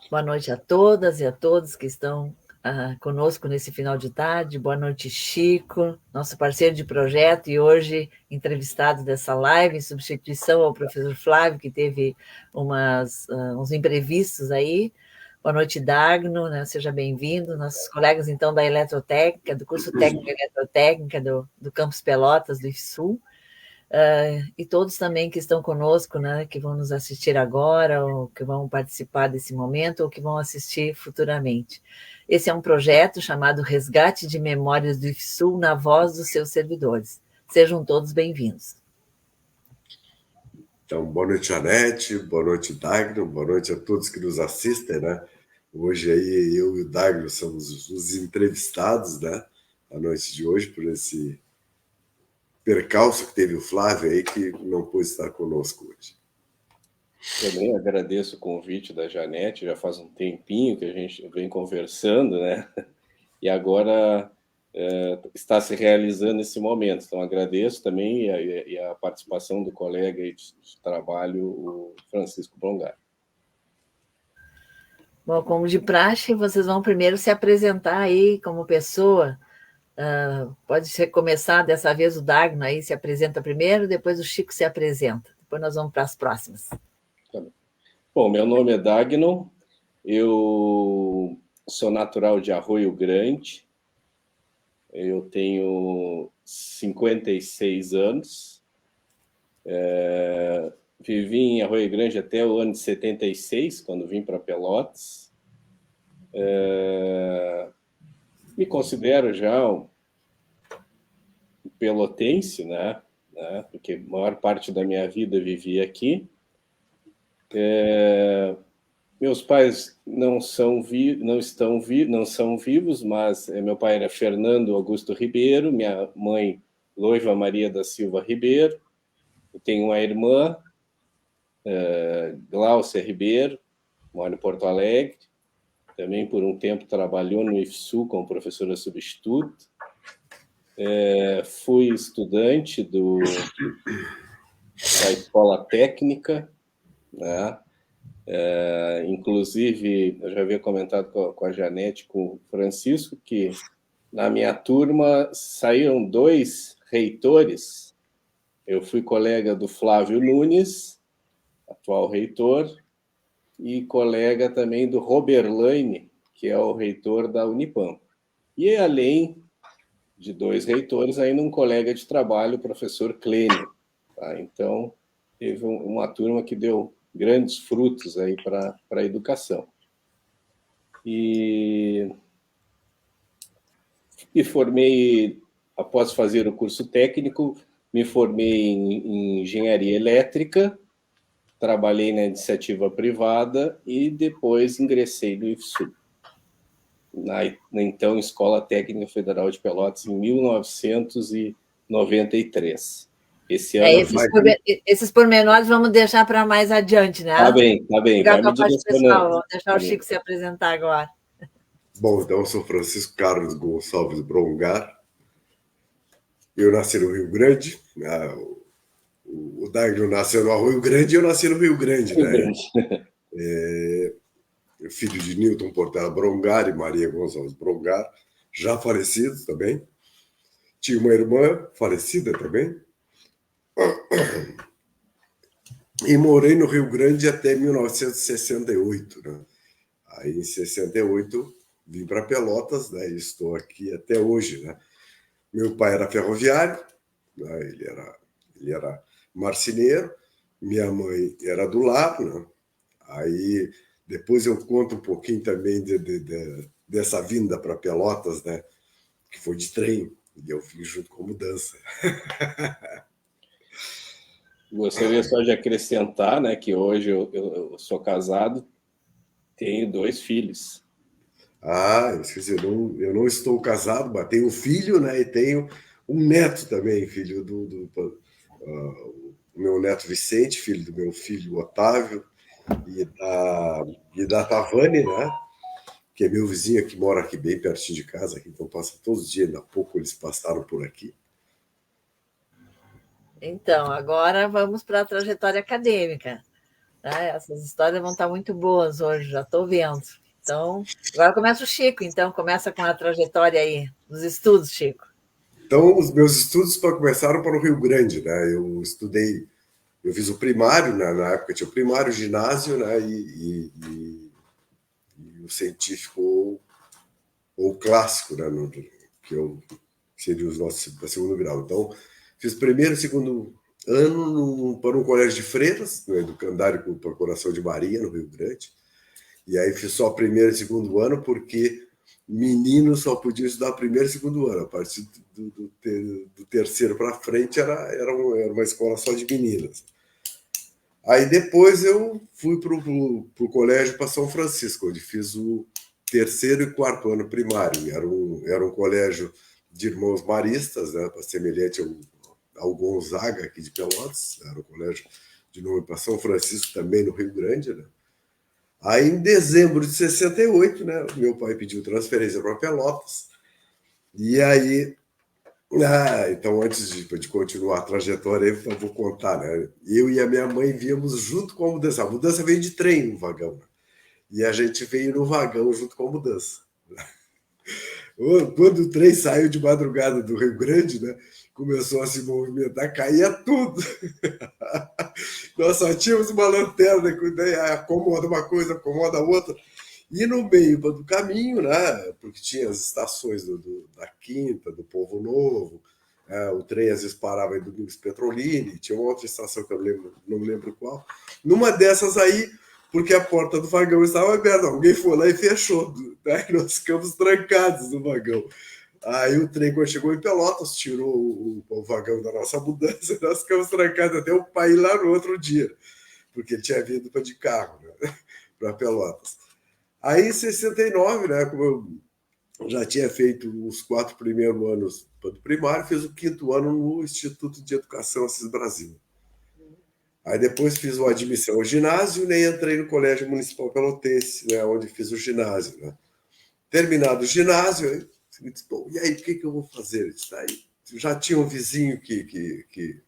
Boa noite a todas e a todos que estão conosco nesse final de tarde. Boa noite, Chico, nosso parceiro de projeto e hoje entrevistado dessa live, em substituição ao professor Flávio, que teve uns imprevistos aí. Boa noite, Dagno, né? Seja bem-vindo. Nossos colegas, então, da Eletrotécnica, do curso técnico de Eletrotécnica do Campus Pelotas, do IFSU. E todos também que estão conosco, né, que vão nos assistir agora, ou que vão participar desse momento, ou que vão assistir futuramente. Esse é um projeto chamado Resgate de Memórias do IFSU na voz dos seus servidores. Sejam todos bem-vindos. Então, boa noite, Janete, boa noite, Dagno, boa noite a todos que nos assistem, né? Hoje aí eu e o Dagno somos os entrevistados, né? A noite de hoje, por esse percalço que teve o Flávio aí, que não pôde estar conosco hoje. Também agradeço o convite da Janete, já faz um tempinho que a gente vem conversando, né? E agora está se realizando esse momento. Então, agradeço também a participação do colega de trabalho, o Francisco Brongar. Bom, como de praxe, vocês vão primeiro se apresentar aí como pessoa. Pode começar dessa vez o Dagno aí se apresenta primeiro, depois o Chico se apresenta. Depois nós vamos para as próximas. Bom, meu nome é Dagno, eu sou natural de Arroio Grande, eu tenho 56 anos, vivi em Arroio Grande até o ano de 76, quando vim para Pelotas. Me considero já um pelotense, né? Porque a maior parte da minha vida vivi aqui. Meus pais não são vivos, mas meu pai era Fernando Augusto Ribeiro, minha mãe Loiva Maria da Silva Ribeiro. Eu tenho uma irmã, Gláucia Ribeiro, mora em Porto Alegre. Também por um tempo trabalhou no IFSU como professora substituta. Fui estudante da escola técnica, né? Inclusive, eu já havia comentado com a Janete, com o Francisco, que na minha turma saíram 2 reitores. Eu fui colega do Flávio Nunes, atual reitor, e colega também do Robert Laine, que é o reitor da Unipam. E além de 2 reitores, ainda um colega de trabalho, o professor Clênio. Tá? Então, teve uma turma que deu grandes frutos aí para a educação. E me formei, após fazer o curso técnico, me formei em engenharia elétrica, trabalhei na iniciativa privada e depois ingressei no IFSU, na então Escola Técnica Federal de Pelotas, em 1993. Esse ano... Esses pormenores vamos deixar para mais adiante, né? Tá bem. Vai me direcionando. Vamos deixar o Chico se apresentar agora. Bom, então eu sou Francisco Carlos Gonçalves Brongar. Eu nasci no Rio Grande. O Dagno nasceu no Arroio Grande e eu nasci no Rio Grande, né? Filho de Newton Portela Brongar e Maria Gonçalves Brongar, já falecidos também. Tinha uma irmã falecida também. E morei no Rio Grande até 1968. Né? Aí, em 68, vim para Pelotas, né? E estou aqui até hoje. Né? Meu pai era ferroviário, né? Ele era marceneiro, minha mãe era do lar. Né? Aí, depois eu conto um pouquinho também dessa vinda para Pelotas, né? Que foi de trem, e eu vim junto com a mudança. Gostaria só de acrescentar, né, que hoje eu sou casado, tenho 2 filhos. Eu esqueci, eu não estou casado, mas tenho um filho, né, e tenho um neto também, filho do meu neto Vicente, filho do meu filho Otávio, e da Tavane, né, que é meu vizinho que mora aqui bem pertinho de casa, aqui, então passa todos os dias, ainda há pouco eles passaram por aqui. Então, agora vamos para a trajetória acadêmica. Essas histórias vão estar muito boas hoje, já estou vendo. Então, agora começa o Chico, então, começa com a trajetória aí, dos estudos, Chico. Então, os meus estudos começaram para o Rio Grande, né? Eu fiz o primário, né? Na época tinha o primário, o ginásio, né? E o científico ou clássico, né? Que seria os nossos segundo grau. Então, fiz primeiro e segundo ano para um colégio de freiras, no Educandário com Procuração de Maria, no Rio Grande. E aí fiz só primeiro e segundo ano, porque meninos só podiam estudar primeiro e segundo ano. A partir do terceiro para frente era uma escola só de meninas. Aí depois eu fui para o colégio para São Francisco, onde fiz o terceiro e quarto ano primário. Era um colégio de irmãos maristas, né, semelhante ao Gonzaga aqui de Pelotas. Era um colégio de nome para São Francisco, também no Rio Grande. Né? Aí, em dezembro de 68, né, meu pai pediu transferência para Pelotas. E aí, então antes de continuar a trajetória, eu vou contar, né? Eu e a minha mãe víamos junto com a mudança. A mudança veio de trem no vagão. Né? E a gente veio no vagão junto com a mudança. Quando o trem saiu de madrugada do Rio Grande, né, começou a se movimentar, caía tudo. Nós só tínhamos uma lanterna que acomoda uma coisa, acomoda outra. E no meio do caminho, né, porque tinha as estações da Quinta, do Povo Novo, o trem às vezes parava em Domingos Petrolini, tinha uma outra estação que eu não me lembro qual. Numa dessas aí, porque a porta do vagão estava aberta, alguém foi lá e fechou. Né? Nós ficamos trancados no vagão. Aí o trem, quando chegou em Pelotas, tirou o vagão da nossa mudança, e nós ficamos trancados até o pai ir lá no outro dia, porque ele tinha vindo de carro, né, para Pelotas. Aí em 69, né, como eu já tinha feito os 4 primeiros anos do primário, fiz o 5º ano no Instituto de Educação Assis Brasil. Aí depois fiz uma admissão ao ginásio e nem entrei no Colégio Municipal Pelotense, né, onde fiz o ginásio. Né. Terminado o ginásio, eu disse, bom, e aí, o que eu vou fazer? Aí, já tinha um vizinho que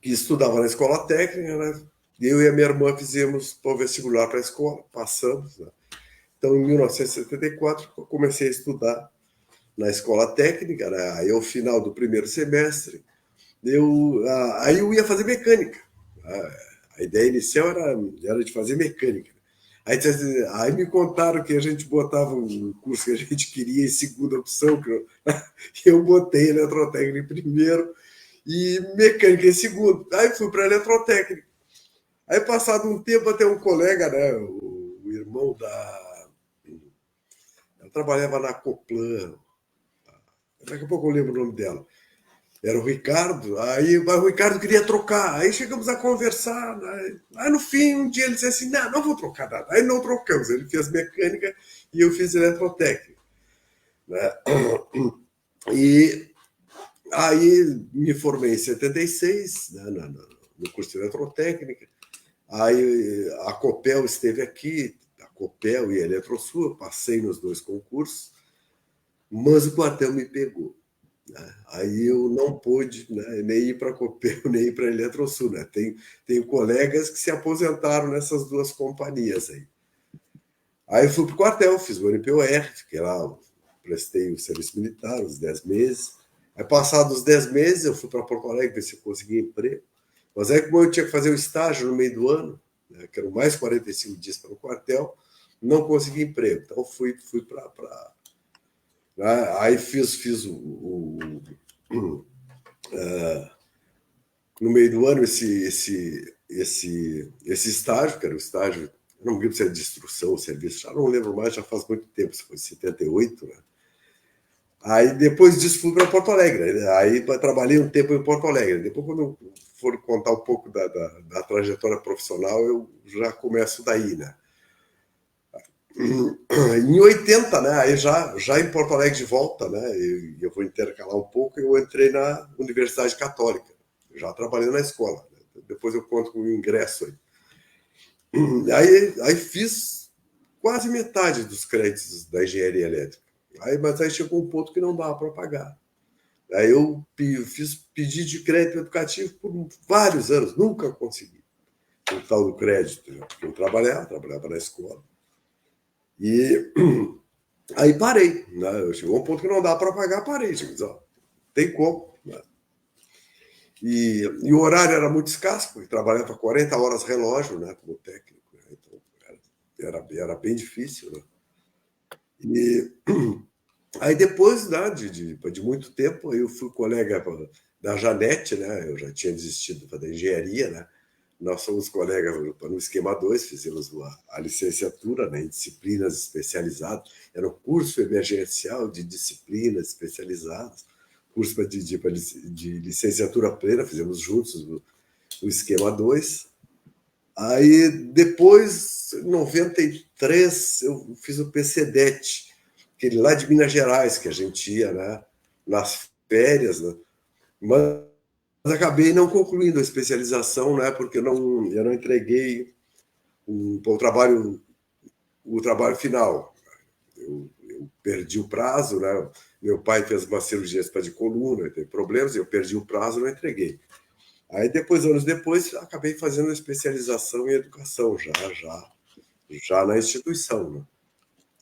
estudava na escola técnica, né? Eu e a minha irmã fizemos o vestibular para a escola, passamos. Né? Então, em 1974, eu comecei a estudar na escola técnica, né? Aí, ao final do primeiro semestre, aí eu ia fazer mecânica. A ideia inicial era de fazer mecânica. Aí me contaram que a gente botava o curso que a gente queria em segunda opção, que eu botei eletrotécnica em primeiro e mecânica em segundo. Aí fui para eletrotécnica. Aí, passado um tempo, até um colega, né, o irmão ela trabalhava na Coplan, daqui a pouco eu lembro o nome dela. Era o Ricardo, aí o Ricardo queria trocar, aí chegamos a conversar, né? Aí no fim, um dia ele disse assim, não vou trocar nada. Aí não trocamos, ele fez mecânica e eu fiz eletrotécnica. Né? E aí me formei em 76, né, no curso de eletrotécnica, aí a Copel esteve aqui, a Copel e a Eletrosul, eu passei nos 2 concursos, mas o quartel me pegou. Aí eu não pude, né, nem ir para a Copel, nem ir para a Eletrosul. Né? Tenho colegas que se aposentaram nessas 2 companhias aí. Aí eu fui para o quartel, fiz o NPOR, fiquei lá, prestei o serviço militar, uns 10 meses. Aí, passados os 10 meses, eu fui para Porto Alegre ver se eu conseguia emprego. Mas aí, como eu tinha que fazer o estágio no meio do ano, né, que eram mais 45 dias para o quartel, não consegui emprego. Então, fui para aí fiz no meio do ano esse estágio, que era o estágio, não me lembro se era de instrução, serviço, já não lembro mais, já faz muito tempo, se foi 78, né? Aí depois disso fui para Porto Alegre, né? Aí trabalhei um tempo em Porto Alegre. Depois, quando eu for contar um pouco da trajetória profissional, eu já começo daí, né? Em 80, né, aí já em Porto Alegre de volta, né, eu vou intercalar um pouco, eu entrei na Universidade Católica, já trabalhei na escola, né, depois eu conto com o ingresso aí fiz quase metade dos créditos da engenharia elétrica, mas aí chegou um ponto que não dava para pagar, aí eu pedi de crédito educativo por vários anos, nunca consegui. o tal do crédito, né? Porque eu trabalhava na escola. E aí parei, né? Chegou um ponto que não dá para pagar, parei. Disse, ó, tem como. Né? E o horário era muito escasso, porque trabalhava 40 horas relógio, né, como técnico. Né? Então, era bem difícil. Né? E aí depois, né, de muito tempo, eu fui colega da Janete, né? Eu já tinha desistido da engenharia, né? Nós somos colegas no esquema 2, fizemos a licenciatura, né, em disciplinas especializadas. Era um curso emergencial de disciplinas especializadas, curso de licenciatura plena, fizemos juntos no esquema 2. Aí, depois, em 93, eu fiz o PCDET, aquele lá de Minas Gerais, que a gente ia, né, nas férias, né? Mas acabei não concluindo a especialização, né, porque eu não entreguei o trabalho final. Eu perdi o prazo, né? Meu pai fez uma cirurgia de coluna, teve problemas, eu perdi o prazo e não entreguei. Aí, anos depois, acabei fazendo a especialização em educação, já na instituição, né?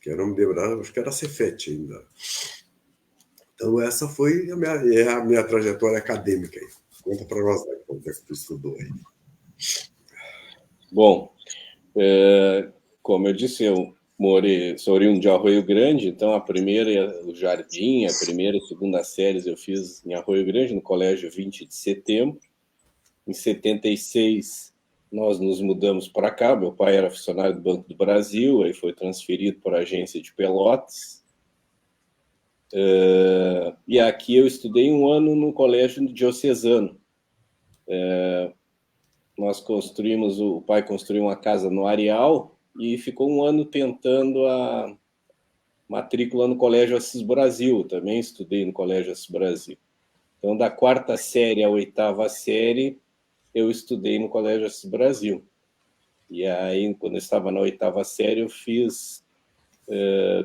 Que eu não me lembro, acho que era a Cefet ainda. Então, essa foi a minha trajetória acadêmica. Aí. Conta para nós, né, como é que tu estudou aí. Bom, como eu disse, eu sou oriundo de Arroio Grande, então a primeira, o jardim, a primeira e segunda séries eu fiz em Arroio Grande, no Colégio 20 de Setembro. Em 76, nós nos mudamos para cá. Meu pai era funcionário do Banco do Brasil, aí foi transferido para a agência de Pelotas. E aqui eu estudei um ano no colégio diocesano. O pai construiu uma casa no Areal e ficou um ano tentando a matrícula no Colégio Assis Brasil. Também estudei no Colégio Assis Brasil. Então, da 4ª série à 8ª série, eu estudei no Colégio Assis Brasil. E aí, quando eu estava na 8ª série, eu fiz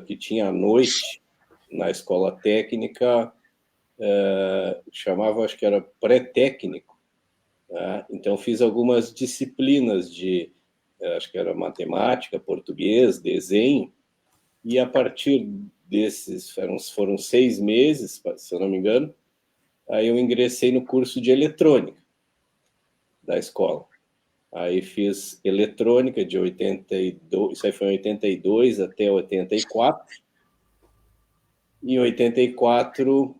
que tinha à noite na escola técnica, chamava, acho que era pré-técnico. Né? Então, fiz algumas disciplinas acho que era matemática, português, desenho, e a partir desses, foram 6 meses, se eu não me engano, aí eu ingressei no curso de eletrônica da escola. Aí fiz eletrônica de 82, isso aí foi em 82 até 84. Em 84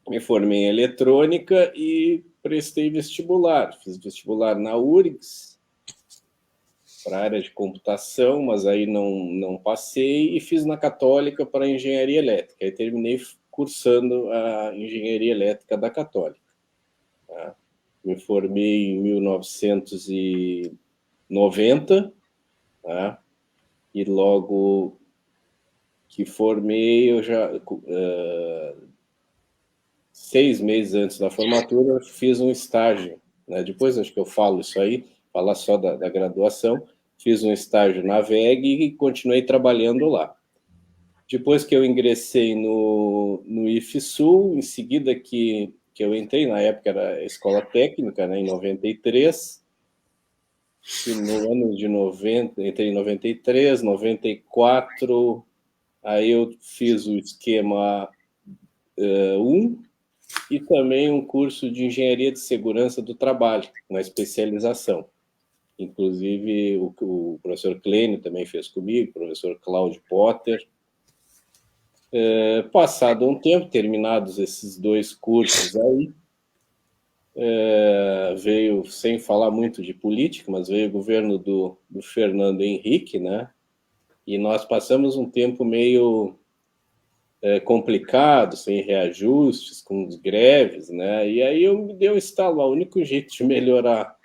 me formei em eletrônica e prestei vestibular. Fiz vestibular na URGS para a área de computação, mas aí não passei, e fiz na Católica para engenharia elétrica. Aí terminei cursando a engenharia elétrica da Católica. Tá? Me formei em 1990, tá? E logo que formei, eu já 6 meses antes da formatura, eu fiz um estágio, né? Depois acho que eu falo isso aí, falar só da graduação. Fiz um estágio na VEG e continuei trabalhando lá. Depois que eu ingressei no IFSUL, em seguida que eu entrei, na época era a escola técnica, né, em 93, e no ano de 90, entrei em 93, 94, aí eu fiz o esquema 1 e também um curso de engenharia de segurança do trabalho, uma especialização. Inclusive o professor Clênio também fez comigo, o professor Cláudio Potter. Passado um tempo, terminados esses 2 cursos aí, veio, sem falar muito de política, mas veio o governo do Fernando Henrique, né? E nós passamos um tempo meio complicado, sem reajustes, com os greves, né? E aí eu me dei um estalo. O único jeito de melhorar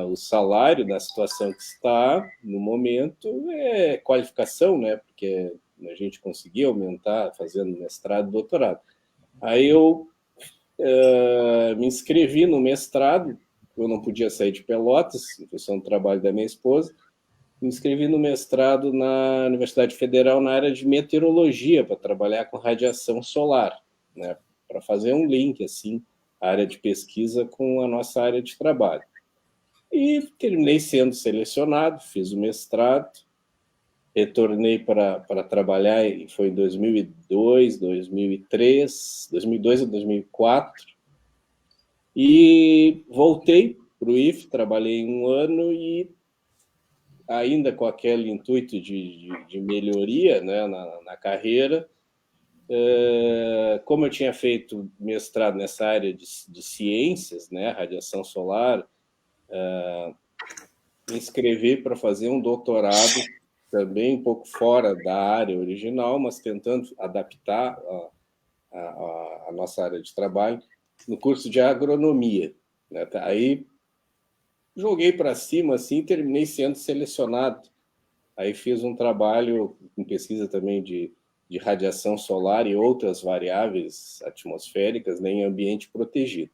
o salário na situação que está no momento é qualificação, né? Porque a gente conseguia aumentar fazendo mestrado e doutorado. Aí eu me inscrevi no mestrado, eu não podia sair de Pelotas, em função do trabalho da minha esposa. Me inscrevi no mestrado na Universidade Federal na área de meteorologia, para trabalhar com radiação solar, né? Para fazer um link, assim, a área de pesquisa com a nossa área de trabalho. E terminei sendo selecionado, fiz o mestrado, retornei para trabalhar, e foi em 2002, 2003, 2002 a 2004, e voltei para o IFE, trabalhei um ano e ainda com aquele intuito de melhoria, né, na carreira. Como eu tinha feito mestrado nessa área de ciências, né, radiação solar, me inscrevi para fazer um doutorado também um pouco fora da área original, mas tentando adaptar a nossa área de trabalho no curso de agronomia, né? Aí joguei para cima assim, e terminei sendo selecionado. Aí fiz um trabalho com pesquisa também de radiação solar e outras variáveis atmosféricas, né, em ambiente protegido.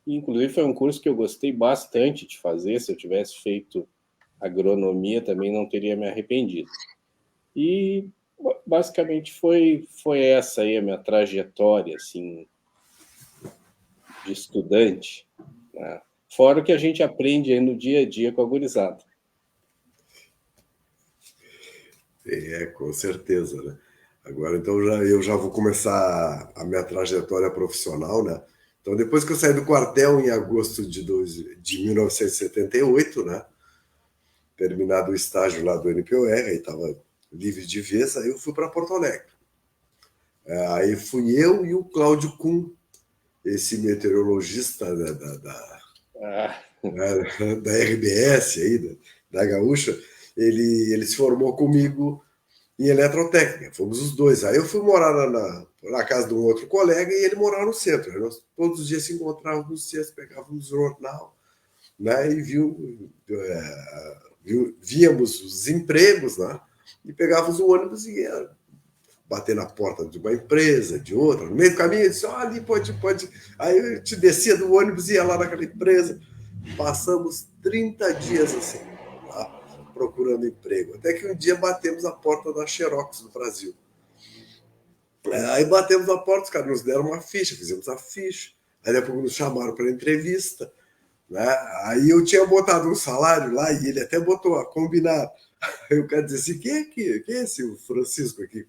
E, inclusive, foi um curso que eu gostei bastante de fazer. Se eu tivesse feito agronomia, também não teria me arrependido. E, basicamente, foi essa aí a minha trajetória, assim, de estudante, né? Fora o que a gente aprende aí no dia a dia com a gurizada. Com certeza, né? Agora, então, eu já vou começar a minha trajetória profissional, né? Então, depois que eu saí do quartel em agosto de 1978, né? Terminado o estágio lá do NPOR, aí estava livre de vez, aí eu fui para Porto Alegre. Aí fui eu e o Cláudio Kuhn, esse meteorologista da RBS, aí, da Gaúcha. Ele se formou comigo em eletrotécnica, fomos os dois. Aí eu fui morar na casa de um outro colega e ele morava no centro. Aí nós todos os dias se encontrávamos no centro, pegávamos o jornal, né, e víamos os empregos, né, e pegávamos o ônibus e ia bater na porta de uma empresa, de outra. No meio do caminho, ele disse: ali pode. Aí eu te descia do ônibus e ia lá naquela empresa. Passamos 30 dias assim, tá, procurando emprego. Até que um dia batemos a porta da Xerox do Brasil. Aí batemos a porta, os caras nos deram uma ficha, fizemos a ficha. Aí depois nos chamaram para entrevista. Né? Aí eu tinha botado um salário lá e ele até botou a combinar. Aí o cara disse assim: quem é esse o Francisco aqui?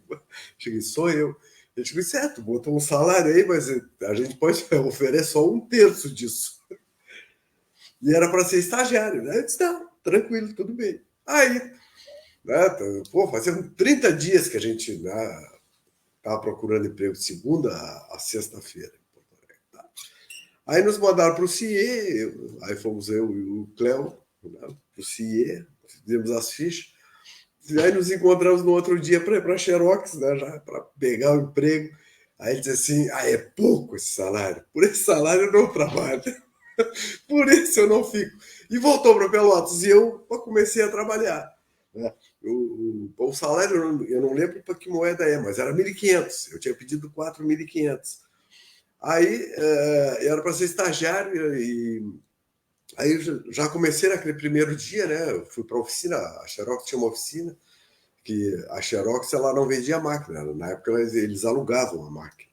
Cheguei: sou eu. Ele disse: certo, botou um salário aí, mas a gente pode oferecer só um terço disso. E era para ser estagiário, né? Eu disse: não, tranquilo, tudo bem. Aí, né, fazia 30 dias que a gente estava procurando emprego de segunda a sexta-feira. Tá. Aí nos mandaram para o CIE, aí fomos eu e o Cléo, né, para o CIE, fizemos as fichas. E aí nos encontramos no outro dia para ir para a Xerox, né, já para pegar o emprego. Aí ele disse assim: é pouco esse salário, por esse salário eu não trabalho. Por isso eu não fico. E voltou para Pelotas e eu comecei a trabalhar. Né? O salário, eu não lembro para que moeda é, mas era 1.500. Eu tinha pedido 4.500. Aí era para ser estagiário e aí já comecei naquele primeiro dia, né? Eu fui para a oficina, a Xerox tinha uma oficina, que a Xerox ela não vendia máquina. Na época eles alugavam a máquina.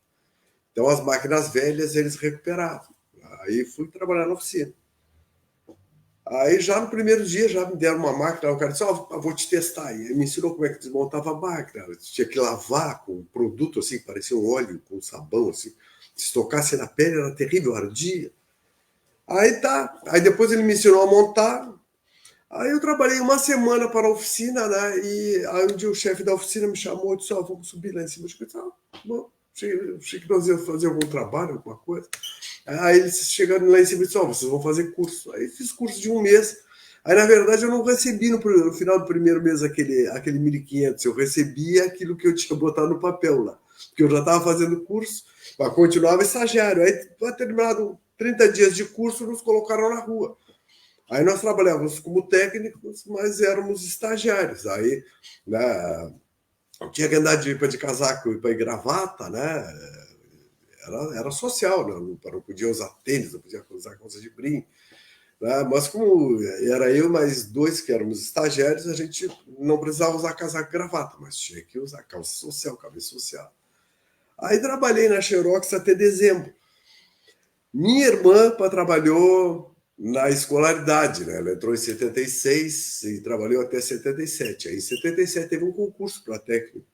Então as máquinas velhas eles recuperavam. Aí fui trabalhar na oficina. Aí já no primeiro dia já me deram uma máquina, o cara disse: vou te testar. E ele me ensinou como é que desmontava a máquina. Eu tinha que lavar com um produto assim, que parecia um óleo, com sabão, assim. Se tocasse na pele era terrível, ardia. Aí tá. Aí depois ele me ensinou a montar. Aí eu trabalhei uma semana para a oficina, né? E aí um dia o chefe da oficina me chamou e disse: vamos subir lá em cima. Eu disse: bom, achei que nós íamos fazer algum trabalho, alguma coisa. Aí eles chegaram lá em cima e disseram: vocês vão fazer curso. Aí fiz curso de um mês. Aí, na verdade, eu não recebi no final do primeiro mês aquele 1.500. Eu recebi aquilo que eu tinha botado no papel lá. Porque eu já estava fazendo curso, mas continuava estagiário. Aí, terminado 30 dias de curso, nos colocaram na rua. Aí nós trabalhávamos como técnicos, mas éramos estagiários. Aí, né, tinha que andar de casaco e gravata, né? Era social, né? Não podia usar tênis, não podia usar calça de brim. Né? Mas como era eu mais dois que éramos estagiários, a gente não precisava usar casaco e gravata, mas tinha que usar calça social, camisa social. Aí trabalhei na Xerox até dezembro. Minha irmã trabalhou na escolaridade, né? Ela entrou em 76 e trabalhou até 77. Aí, em 77, teve um concurso para técnico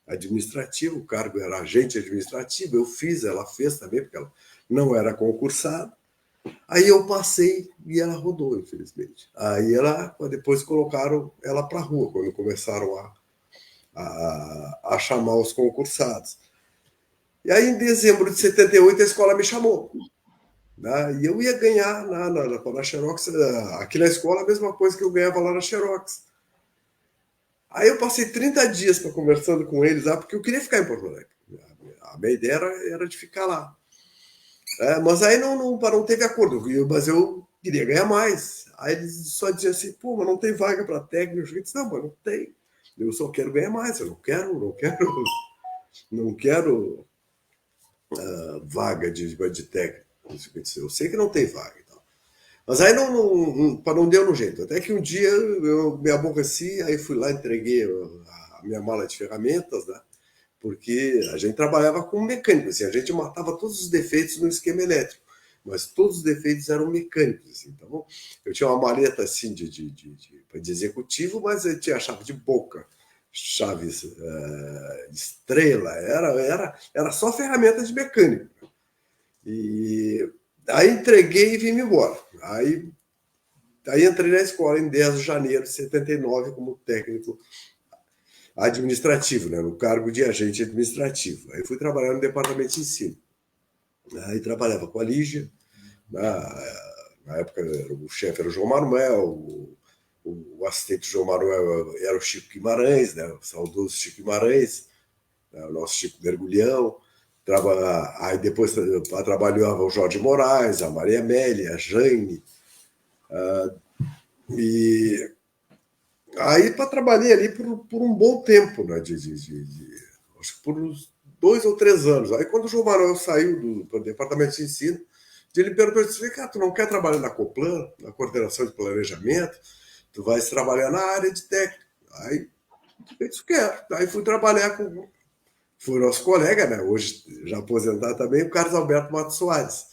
administrativo, o cargo era agente administrativo, eu fiz, ela fez também, porque ela não era concursada. Aí eu passei e ela rodou, infelizmente. Aí depois colocaram ela para a rua, quando começaram a chamar os concursados. E aí, em dezembro de 78, a escola me chamou. Né? E eu ia ganhar na Xerox, aqui na escola, a mesma coisa que eu ganhava lá na Xerox. Aí eu passei 30 dias conversando com eles lá, porque eu queria ficar em Porto Alegre. A minha ideia era de ficar lá. Mas aí não teve acordo, mas eu queria ganhar mais. Aí eles só diziam assim, pô, mas não tem vaga para técnico. Eu disse, não, mas não tem. Eu só quero ganhar mais, eu não quero vaga de técnico. Eu sei que não tem vaga. Então. Mas aí não deu no jeito. Até que um dia eu me aborreci, aí fui lá, entreguei a minha mala de ferramentas, né? Porque a gente trabalhava com mecânico, assim, a gente matava todos os defeitos no esquema elétrico, mas todos os defeitos eram mecânicos. Assim, então, eu tinha uma maleta assim de executivo, mas eu tinha chave de boca, chaves estrela, era só ferramenta de mecânico. E aí entreguei e vim embora. Aí entrei na escola em 10 de janeiro de 79 como técnico administrativo, né, no cargo de agente administrativo. Aí fui trabalhar no departamento de ensino. Aí trabalhava com a Lígia, na época o chefe era o João Manuel, o assistente do João Manuel era o Chico Guimarães, né, o saudoso Chico Guimarães, né, o nosso Chico Mergulhão. Aí depois trabalhava o Jorge Moraes, a Maria Amélia, a Jane. E aí trabalhei ali por um bom tempo, né, acho que por uns 2 ou 3 anos. Aí quando o João Manuel saiu do departamento de ensino, ele perguntou, disse, tu não quer trabalhar na Coplan, na coordenação de planejamento? Tu vais trabalhar na área de técnico. Aí eu disse, quero. Aí fui trabalhar foi nosso colega, né, hoje já aposentado também, o Carlos Alberto Matos Soares,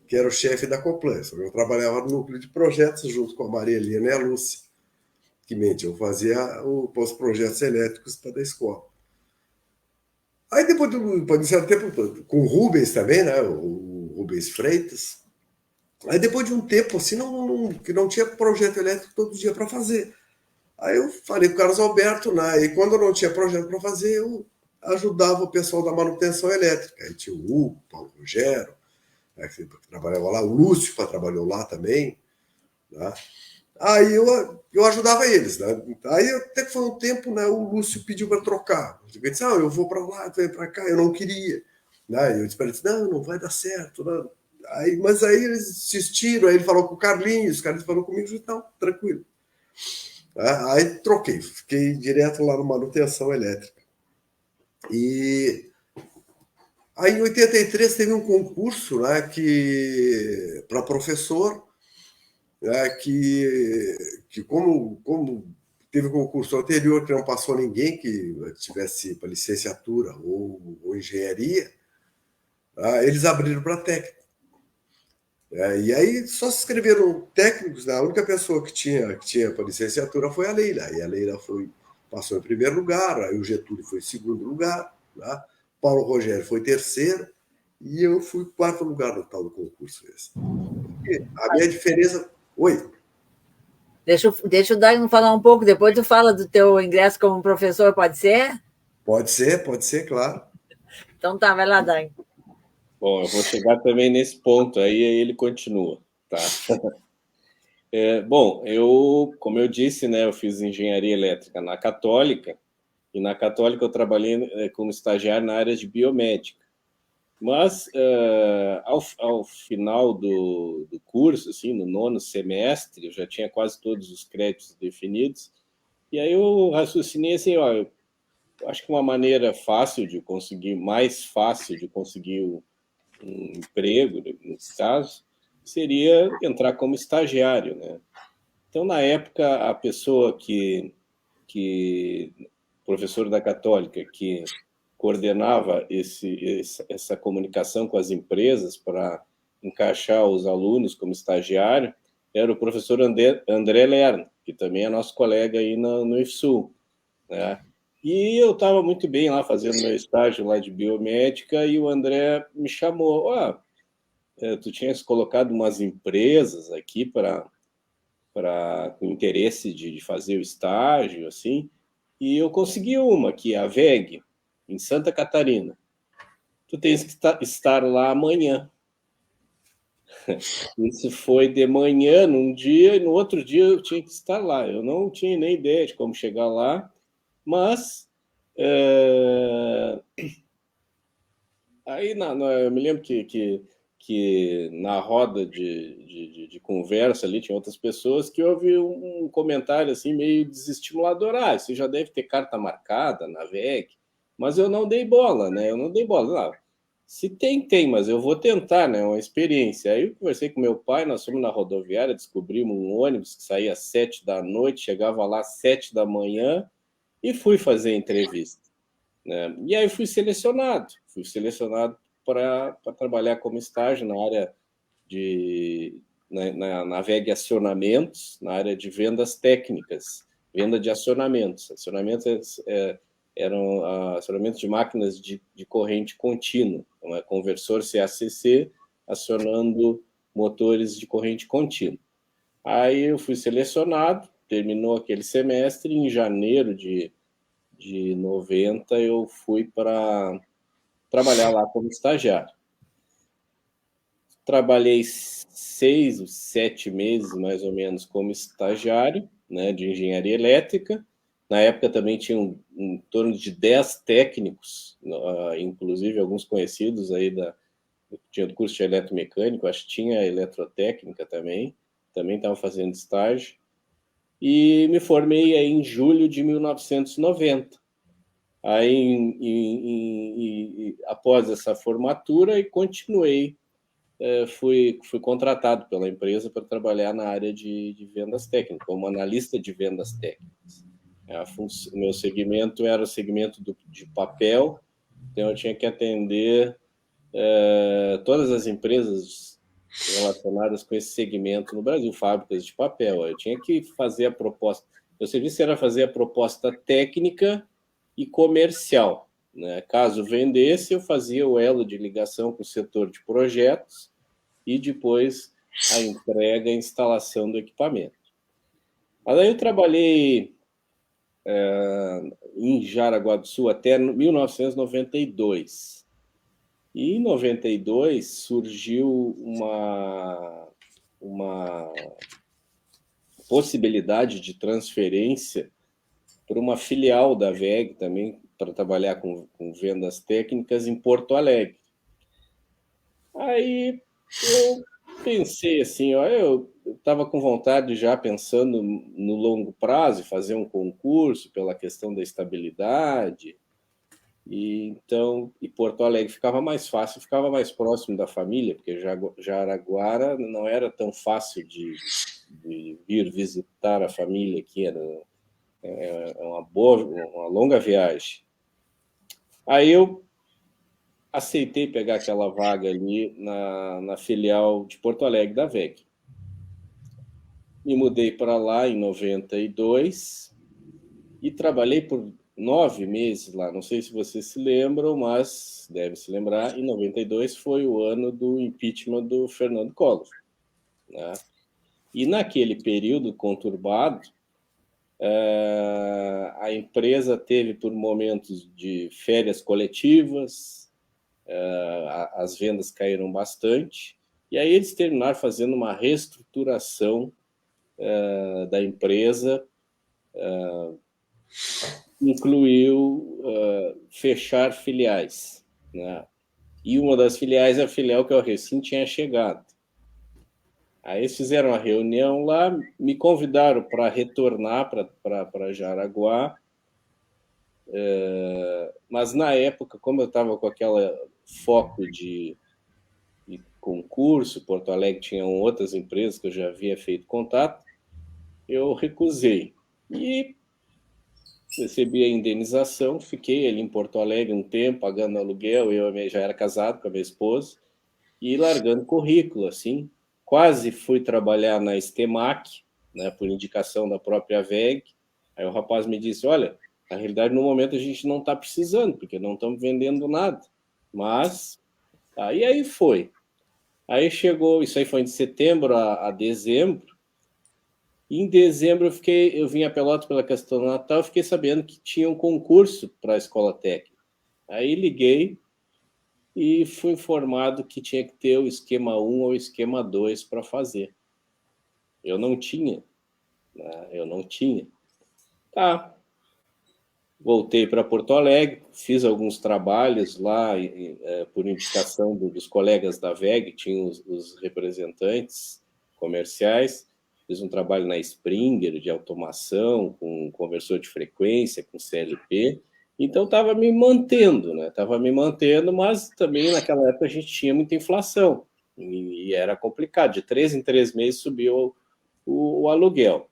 que era o chefe da Coplan. Eu trabalhava no núcleo de projetos junto com a Maria Helena e a Lúcia. Eu fazia os projetos elétricos para a escola. Aí depois de um certo tempo, com o Rubens também, né, o Rubens Freitas, aí depois de um tempo assim, que não tinha projeto elétrico todo dia para fazer. Aí eu falei com o Carlos Alberto, né, e quando eu não tinha projeto para fazer, eu ajudava o pessoal da manutenção elétrica. Aí tinha o Hugo, o Paulo Rogério, né, que trabalhava lá, o Lúcio trabalhou lá também, né. Aí eu ajudava eles, né? Aí até que foi um tempo, né? O Lúcio pediu para trocar. Eu disse, eu vou para lá, tu vem para cá. Eu não queria, né? Eu disse para ele, não vai dar certo, né? Mas aí eles insistiram, aí ele falou com o Carlinhos falou comigo, e tal, tranquilo. Aí troquei, fiquei direto lá no manutenção elétrica. E aí em 83 teve um concurso, né? Para professor, que como teve um concurso anterior que não passou ninguém que tivesse para licenciatura ou engenharia, eles abriram para técnico. E aí só se inscreveram técnicos, a única pessoa que tinha para licenciatura foi a Leila, e a Leila passou em primeiro lugar, aí o Getúlio foi em segundo lugar, né? Paulo Rogério foi terceiro, e eu fui quarto lugar no tal do concurso esse. A minha diferença... Oi? Deixa o Dain falar um pouco, depois tu fala do teu ingresso como professor, pode ser? Pode ser, claro. Então tá, vai lá, Dain. Bom, eu vou chegar também nesse ponto, aí ele continua, tá? Bom, como eu disse, né, eu fiz engenharia elétrica na Católica, e na Católica eu trabalhei como estagiário na área de biomédica. Mas, ao final do curso, assim, no 9º semestre, eu já tinha quase todos os créditos definidos, e aí eu raciocinei assim, eu acho que uma maneira mais fácil de conseguir um emprego, nesse caso, seria entrar como estagiário, né? Então, na época, a pessoa professor da Católica, que coordenava essa comunicação com as empresas para encaixar os alunos como estagiário, era o professor André Lerner, que também é nosso colega aí no IFSU, né? E eu estava muito bem lá, fazendo meu estágio lá de biomédica, e o André me chamou, tu tinhas colocado umas empresas aqui com interesse de fazer o estágio, assim, e eu consegui uma, que é a VEG, em Santa Catarina. Tu tens que estar lá amanhã. Isso foi de manhã, num dia, e no outro dia eu tinha que estar lá. Eu não tinha nem ideia de como chegar lá, mas aí eu me lembro que na roda de conversa ali tinha outras pessoas que houve um comentário assim meio desestimulador. Você já deve ter carta marcada na VEG, mas eu não dei bola, né? Eu não dei bola. Não. Se tem, mas eu vou tentar, né? É uma experiência. Aí eu conversei com meu pai, nós fomos na rodoviária, descobrimos um ônibus que saía às 7 da noite, chegava lá às 7 da manhã e fui fazer a entrevista, né? E aí fui selecionado para trabalhar como estágio na área na VEG Acionamentos, na área de vendas técnicas, venda de acionamentos. Acionamentos eram acionamentos de máquinas de corrente contínua, uma conversor CACC acionando motores de corrente contínua. Aí eu fui selecionado, terminou aquele semestre, em janeiro de 90 eu fui para trabalhar lá como estagiário. Trabalhei 6 ou 7 meses, mais ou menos, como estagiário, né, de engenharia elétrica. Na época também tinha em torno de 10 técnicos, inclusive alguns conhecidos aí tinha o curso de eletromecânico, acho que tinha eletrotécnica também estavam fazendo estágio. E me formei aí em julho de 1990. Aí, após essa formatura, e continuei, fui contratado pela empresa para trabalhar na área de vendas técnicas, como analista de vendas técnicas. O meu segmento era o segmento de papel, então eu tinha que atender todas as empresas relacionadas com esse segmento no Brasil, fábricas de papel. Eu tinha que fazer a proposta. Meu serviço era fazer a proposta técnica e comercial, né? Caso vendesse, eu fazia o elo de ligação com o setor de projetos e depois a entrega e instalação do equipamento. Mas aí eu trabalhei em Jaraguá do Sul até 1992. E em 92 surgiu uma possibilidade de transferência para uma filial da VEG também, para trabalhar com vendas técnicas em Porto Alegre. Aí eu pensei assim, eu estava com vontade, já pensando no longo prazo, fazer um concurso pela questão da estabilidade. E Porto Alegre ficava mais fácil, ficava mais próximo da família, porque Jaraguara não era tão fácil de vir visitar a família aqui, era uma longa viagem. Aí eu aceitei pegar aquela vaga ali na filial de Porto Alegre da VEG. Me mudei para lá em 92 e trabalhei por 9 meses lá. Não sei se vocês se lembram, mas deve se lembrar, em 92 foi o ano do impeachment do Fernando Collor, né? E naquele período conturbado, a empresa teve por momentos de férias coletivas, as vendas caíram bastante, e aí eles terminaram fazendo uma reestruturação da empresa, incluiu fechar filiais, né? E uma das filiais é a filial que eu recém tinha chegado. Aí eles fizeram uma reunião lá, me convidaram para retornar para Jaraguá, mas na época, como eu estava com aquele foco de concurso, Porto Alegre tinha outras empresas que eu já havia feito contato, eu recusei. E recebi a indenização, fiquei ali em Porto Alegre um tempo, pagando aluguel, eu já era casado com a minha esposa, e largando currículo, assim, quase fui trabalhar na Estemac, né, por indicação da própria VEG. Aí o rapaz me disse, olha, na realidade, no momento a gente não está precisando, porque não estamos vendendo nada. Mas, aí foi. Aí chegou, isso aí foi de setembro a dezembro. E em dezembro eu vim a Pelotas pela questão do Natal, fiquei sabendo que tinha um concurso para a escola técnica. Aí liguei e fui informado que tinha que ter o esquema 1 ou o esquema 2 para fazer. Eu não tinha. Né? Eu não tinha. Tá. Voltei para Porto Alegre, fiz alguns trabalhos lá por indicação dos colegas da VEG, tinham os representantes comerciais. Fiz um trabalho na Springer de automação, com conversor de frequência, com CLP. Então, estava me mantendo, né? Estava me mantendo, mas também naquela época a gente tinha muita inflação e era complicado. De 3 em 3 meses subiu o aluguel.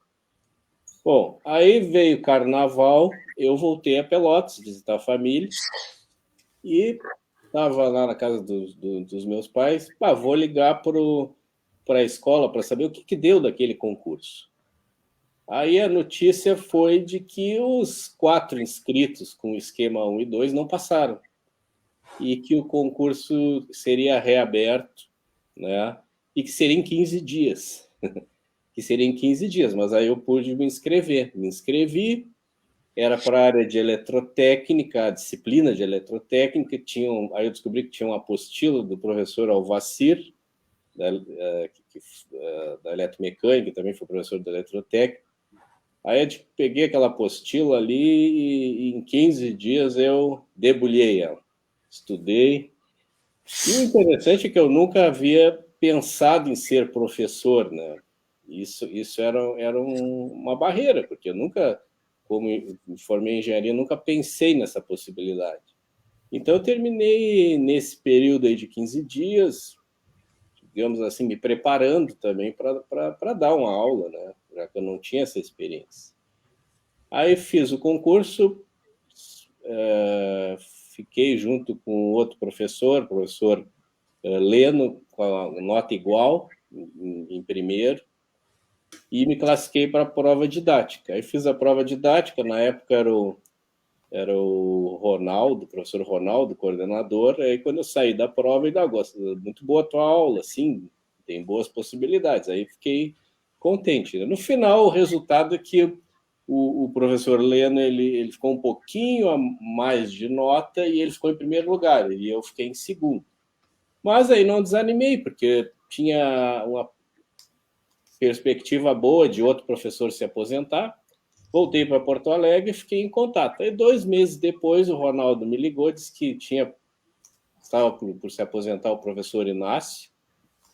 Bom, aí veio o carnaval, eu voltei a Pelotas, visitar a família, e estava lá na casa dos meus pais, vou ligar para a escola para saber o que deu daquele concurso. Aí a notícia foi de que os 4 inscritos com o esquema 1 e 2 não passaram, e que o concurso seria reaberto, né? E que seria em 15 dias. Que seria em 15 dias, mas aí eu pude me inscrever. Me inscrevi, era para a área de eletrotécnica, a disciplina de eletrotécnica, aí eu descobri que tinha uma apostila do professor Alvacir, da eletromecânica, também foi professor da eletrotécnica. Aí eu peguei aquela apostila ali e em 15 dias eu debulhei ela. Estudei. E o interessante é que eu nunca havia pensado em ser professor, né? Isso era uma barreira, porque eu nunca, como me formei em engenharia, nunca pensei nessa possibilidade. Então, eu terminei nesse período aí de 15 dias, digamos assim, me preparando também para dar uma aula, né? Já que eu não tinha essa experiência. Aí fiz o concurso, fiquei junto com outro professor, o professor Leno, com a nota igual, em primeiro, e me classifiquei para a prova didática. Aí fiz a prova didática, na época era o Ronaldo, o professor Ronaldo, coordenador. Aí quando eu saí da prova, ele gosta, muito boa a tua aula, sim, tem boas possibilidades. Aí fiquei contente. No final, o resultado é que o professor Leno ele ficou um pouquinho a mais de nota e ele ficou em primeiro lugar, e eu fiquei em segundo. Mas aí não desanimei, porque tinha uma perspectiva boa de outro professor se aposentar. Voltei para Porto Alegre e fiquei em contato. Aí 2 meses depois, o Ronaldo me ligou, disse que estava por se aposentar o professor Inácio,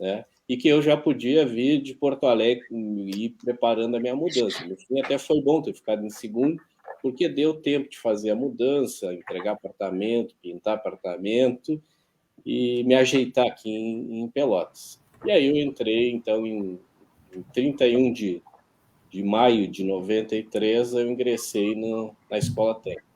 né? E que eu já podia vir de Porto Alegre e ir preparando a minha mudança. No fim, até foi bom ter ficado em segundo, porque deu tempo de fazer a mudança, entregar apartamento, pintar apartamento e me ajeitar aqui em Pelotas. E aí eu entrei, então, em 31 de maio de 93, eu ingressei na escola técnica.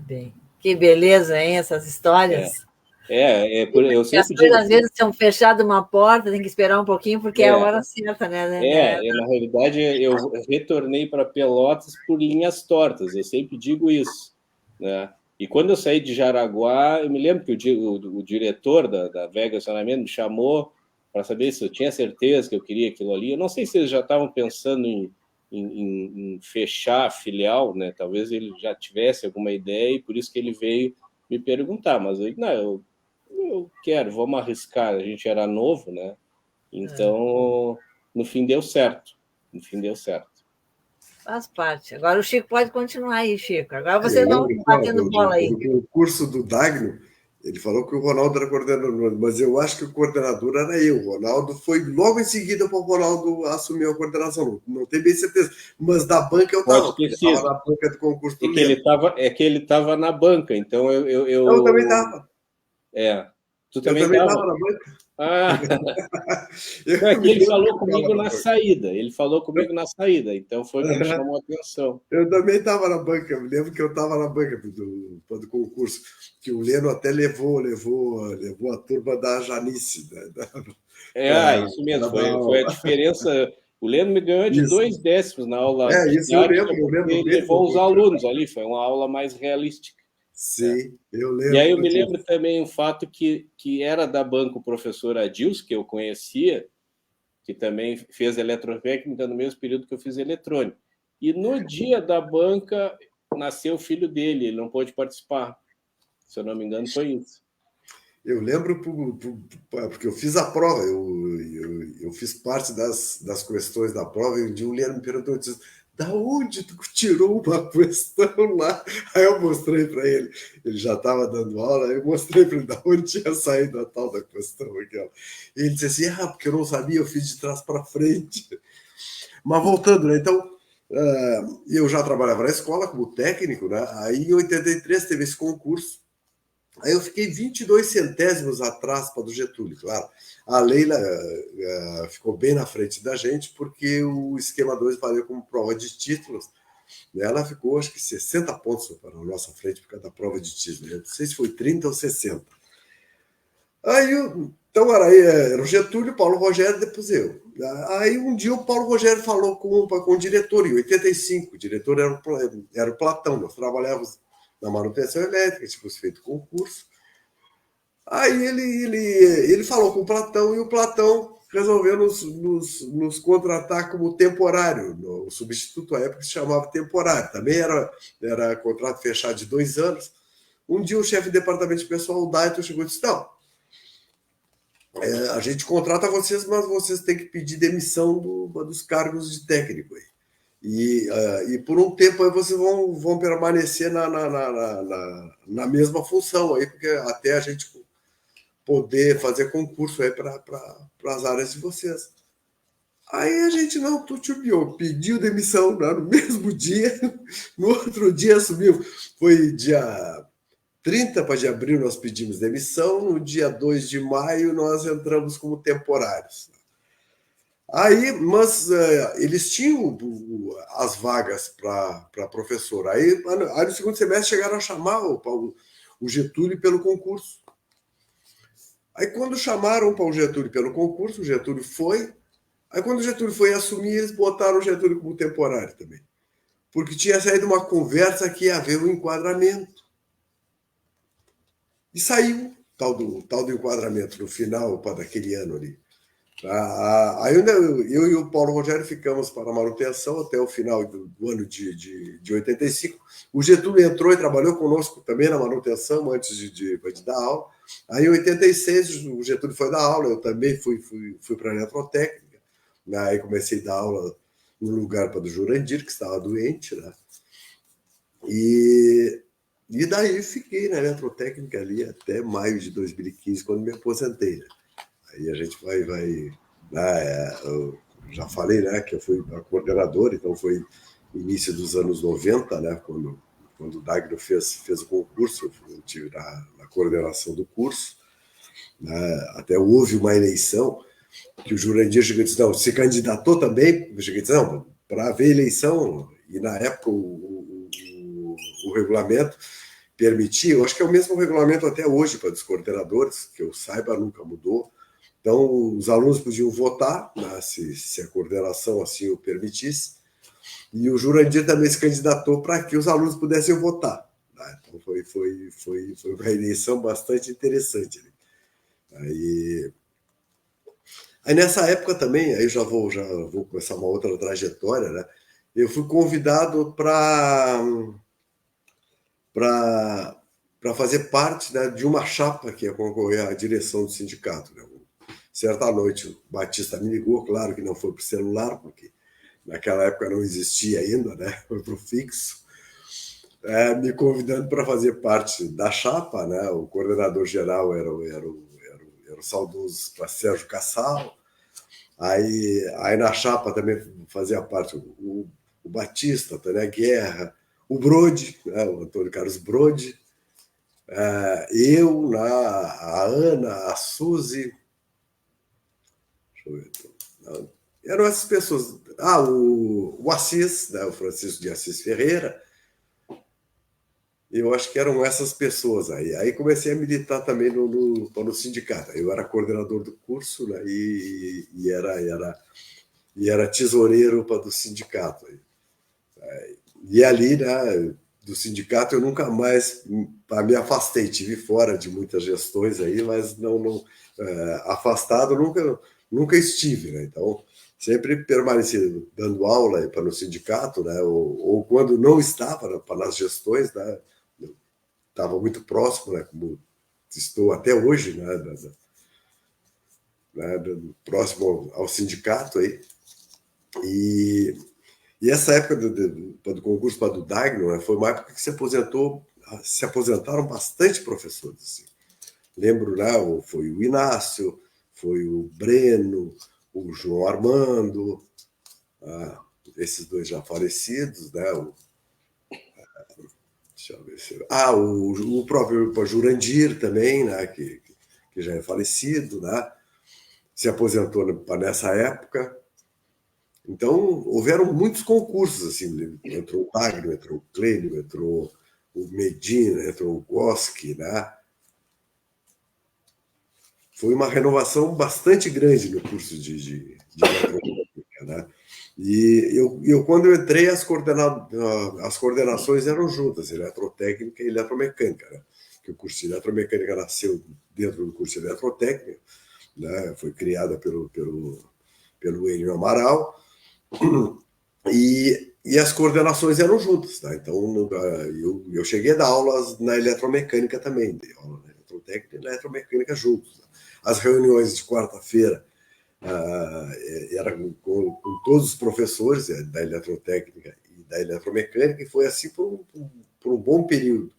Bem, que beleza, hein, essas histórias. Eu sempre as coisas, às vezes, são fechadas uma porta, tem que esperar um pouquinho, porque é a hora certa, né? Na realidade, eu retornei para Pelotas por linhas tortas, eu sempre digo isso, né? E quando eu saí de Jaraguá, eu me lembro que o diretor da VEG Acionamento me chamou para saber se eu tinha certeza que eu queria aquilo ali. Eu não sei se eles já estavam pensando em fechar a filial, né? Talvez ele já tivesse alguma ideia e por isso que ele veio me perguntar. Mas eu quero, vamos arriscar. A gente era novo, né? Então, no fim deu certo. Faz parte. Agora o Chico pode continuar aí, Chico. Agora vocês vão batendo bola aí. No curso do Dagno, ele falou que o Ronaldo era coordenador, mas eu acho que o coordenador era eu. O Ronaldo foi logo em seguida para o Ronaldo assumir a coordenação. Não tenho bem certeza. Mas da banca eu estava. Eu estava na banca do concurso do ele estava na banca, então eu também estava. Tu também estava na banca. Ah, não, é Eu que me ele lembro que falou eu estava comigo na na banca. saída. Ele falou comigo na saída, então foi o que me chamou a atenção. Eu também estava na banca, eu me lembro que eu estava na banca do concurso, que o Leno até levou a turma da Janice, né, Isso mesmo, para dar foi a aula. diferença. O Leno me ganhou de Isso, 2 décimos na aula isso eu didática, lembro, eu porque lembro ele bem levou uns do. alunos ali, foi uma aula mais realística, né? Sim, eu E aí eu lembro me lembro disso. também o fato que era da banca o professor Adilson, que eu conhecia, que também fez eletrotécnica no mesmo período que eu fiz eletrônica. E no dia da banca nasceu o filho dele, ele não pôde participar. Se eu não me engano, foi isso. Eu lembro porque eu fiz a prova, eu fiz parte das questões da prova, e um dia o Leno me perguntou, disse, da onde tu tirou uma questão lá? Aí eu mostrei para ele já estava dando aula, aí eu mostrei para ele da onde tinha saído a tal da questão aquela. E ele disse assim, porque eu não sabia, eu fiz de trás para frente. Mas voltando, né? Então, eu já trabalhava na escola como técnico, né? Aí em 83 teve esse concurso. Aí eu fiquei 22 centésimos atrás para do Getúlio, claro. A Leila ficou bem na frente da gente, porque o esquema 2 valeu como prova de títulos. Ela ficou, acho que 60 pontos para a nossa frente por causa da prova de títulos. Eu não sei se foi 30 ou 60. Aí, então era o Getúlio, Paulo Rogério, depois eu. Aí um dia o Paulo Rogério falou com o diretor, em 85. O diretor era o Platão, nós trabalhávamos na manutenção elétrica, tínhamos feito concurso. Aí ele falou com o Platão e o Platão resolveu nos contratar como temporário. O substituto à época se chamava temporário. Também era contrato fechado de 2 anos. Um dia o chefe de departamento de pessoal, o Daito, chegou e disse, não, a gente contrata vocês, mas vocês têm que pedir demissão dos cargos de técnico. E por um tempo aí vocês vão permanecer na mesma função, aí, porque até a gente poder fazer concurso aí para as áreas de vocês. Aí a gente não tutubiou, pediu demissão, né, no mesmo dia, no outro dia assumiu. Foi dia 30 de abril nós pedimos demissão, no dia 2 de maio nós entramos como temporários. Aí, mas eles tinham as vagas para professor. Aí no segundo semestre chegaram a chamar o Getúlio pelo concurso. Aí quando chamaram para o Getúlio pelo concurso, o Getúlio foi. Aí quando o Getúlio foi assumir, eles botaram o Getúlio como temporário também. Porque tinha saído uma conversa que ia haver um enquadramento. E saiu tal do enquadramento no final daquele ano ali. Aí eu e o Paulo Rogério ficamos para a manutenção até o final do ano de 85. O Getúlio entrou e trabalhou conosco também na manutenção antes de dar aula. Aí em 86 o Getúlio foi dar aula, eu também fui para a eletrotécnica. Aí comecei a dar aula no lugar para o Jurandir, que estava doente, né? E daí fiquei na eletrotécnica ali até maio de 2015, quando me aposentei. Né? Aí a gente vai eu já falei, né, que eu fui coordenador, então foi início dos anos 90, né, quando o Dagno fez o concurso, eu estive na coordenação do curso, né, até houve uma eleição que o Jurandir chegou e disse, não, se candidatou também, eu cheguei e disse, não, para haver eleição, e na época o regulamento permitia, eu acho que é o mesmo regulamento até hoje para os coordenadores, que eu saiba, nunca mudou. Então, os alunos podiam votar, né, se a coordenação assim o permitisse, e o Jurandir também se candidatou para que os alunos pudessem votar. Né? Então, foi uma eleição bastante interessante. Aí nessa época também, aí já vou começar uma outra trajetória, né? Eu fui convidado para fazer parte, né, de uma chapa que ia concorrer à direção do sindicato. Né? Certa noite, o Batista me ligou, claro que não foi para o celular, porque naquela época não existia ainda, né? Foi para o fixo, me convidando para fazer parte da chapa, né? O coordenador geral era o saudoso Sérgio Cassal. Aí na chapa também fazia parte o Batista, a Tânia Guerra, o Brode, né? O Antônio Carlos Brode, a Ana, a Suzy, Deixa eu ver. Então. Eram essas pessoas. O Assis, né, o Francisco de Assis Ferreira. Eu acho que eram essas pessoas aí. Aí comecei a militar também no sindicato. Eu era coordenador do curso, né, e era tesoureiro do sindicato. E ali, né, do sindicato, eu nunca mais me afastei. Tive fora de muitas gestões aí, mas não afastado nunca estive, né? Então sempre permaneci dando aula para no sindicato, né? Ou quando não estava, né, nas gestões, né? Estava muito próximo, né? Como estou até hoje, né? Próximo ao sindicato aí. E essa época do concurso para do Dagno, né, foi uma época que se aposentaram bastante professores. Assim. Lembro, né, foi o Inácio, foi o Breno, o João Armando, esses dois já falecidos, né? Deixa eu ver se... o próprio Jurandir também, né, que já é falecido, né? Se aposentou nessa época. Então, houveram muitos concursos, assim, entrou o Wagner, entrou o Clênio, entrou o Medina, entrou o Goski, né? Foi uma renovação bastante grande no curso de eletrotécnica, né? E eu quando eu entrei, as coordenações eram juntas, eletrotécnica e eletromecânica, né? Que o curso de eletromecânica nasceu dentro do curso de eletrotécnica, né? Foi criada pelo Enio Amaral, e as coordenações eram juntas, tá? Então eu cheguei a dar aulas na eletromecânica também, dei aula na eletrotécnica e eletromecânica juntos. Tá? As reuniões de quarta-feira eram com todos os professores da eletrotécnica e da eletromecânica, e foi assim por um bom período,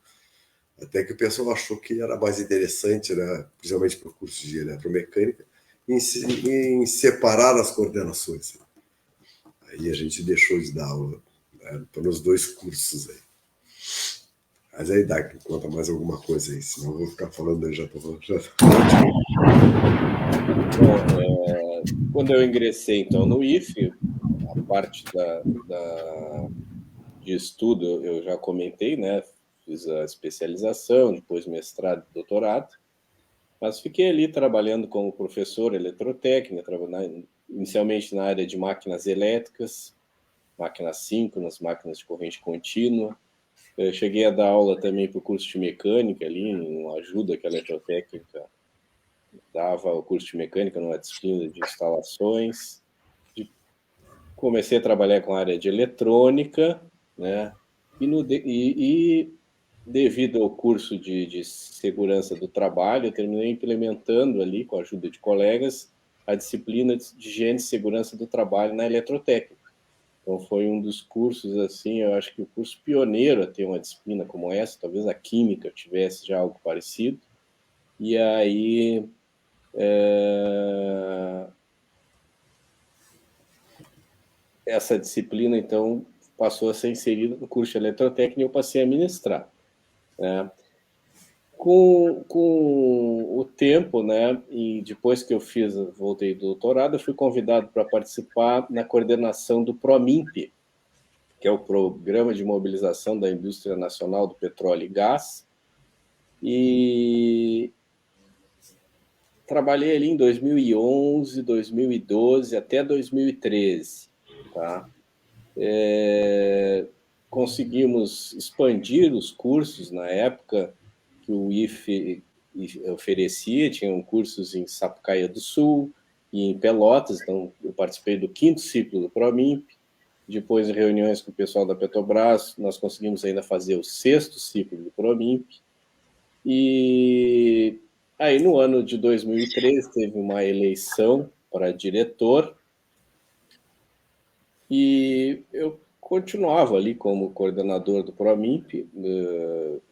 até que o pessoal achou que era mais interessante, né, principalmente para o curso de eletromecânica, em separar as coordenações. Aí a gente deixou de dar aula, né, pelos dois cursos aí. Mas aí dá que conta mais alguma coisa aí, senão eu vou ficar falando aí, já estou falando. Quando eu ingressei, então, no IFE, a parte de estudo eu já comentei, né? Fiz a especialização, depois mestrado e doutorado, mas fiquei ali trabalhando como professor eletrotécnica, inicialmente na área de máquinas elétricas, máquinas síncronas, máquinas de corrente contínua. Eu cheguei a dar aula também para o curso de mecânica ali, uma ajuda que a eletrotécnica dava o curso de mecânica numa disciplina de instalações. Comecei a trabalhar com a área de eletrônica, né? E devido ao curso de segurança do trabalho, eu terminei implementando ali, com a ajuda de colegas, a disciplina de higiene e segurança do trabalho na eletrotécnica. Então, foi um dos cursos, assim, eu acho que o curso pioneiro a ter uma disciplina como essa, talvez a química tivesse já algo parecido. E aí, essa disciplina, então, passou a ser inserida no curso de eletrotécnica e eu passei a ministrar, né? Com o tempo, né, e depois que eu voltei do doutorado, eu fui convidado para participar na coordenação do PROMIMP, que é o Programa de Mobilização da Indústria Nacional do Petróleo e Gás, e trabalhei ali em 2011, 2012, até 2013, tá? Conseguimos expandir os cursos na época que o IFE oferecia, tinham cursos em Sapucaia do Sul e em Pelotas, então eu participei do 5º ciclo do PROMIMP, depois de reuniões com o pessoal da Petrobras, nós conseguimos ainda fazer o 6º ciclo do PROMIMP, e aí no ano de 2013 teve uma eleição para diretor, e eu continuava ali como coordenador do PROMIMP,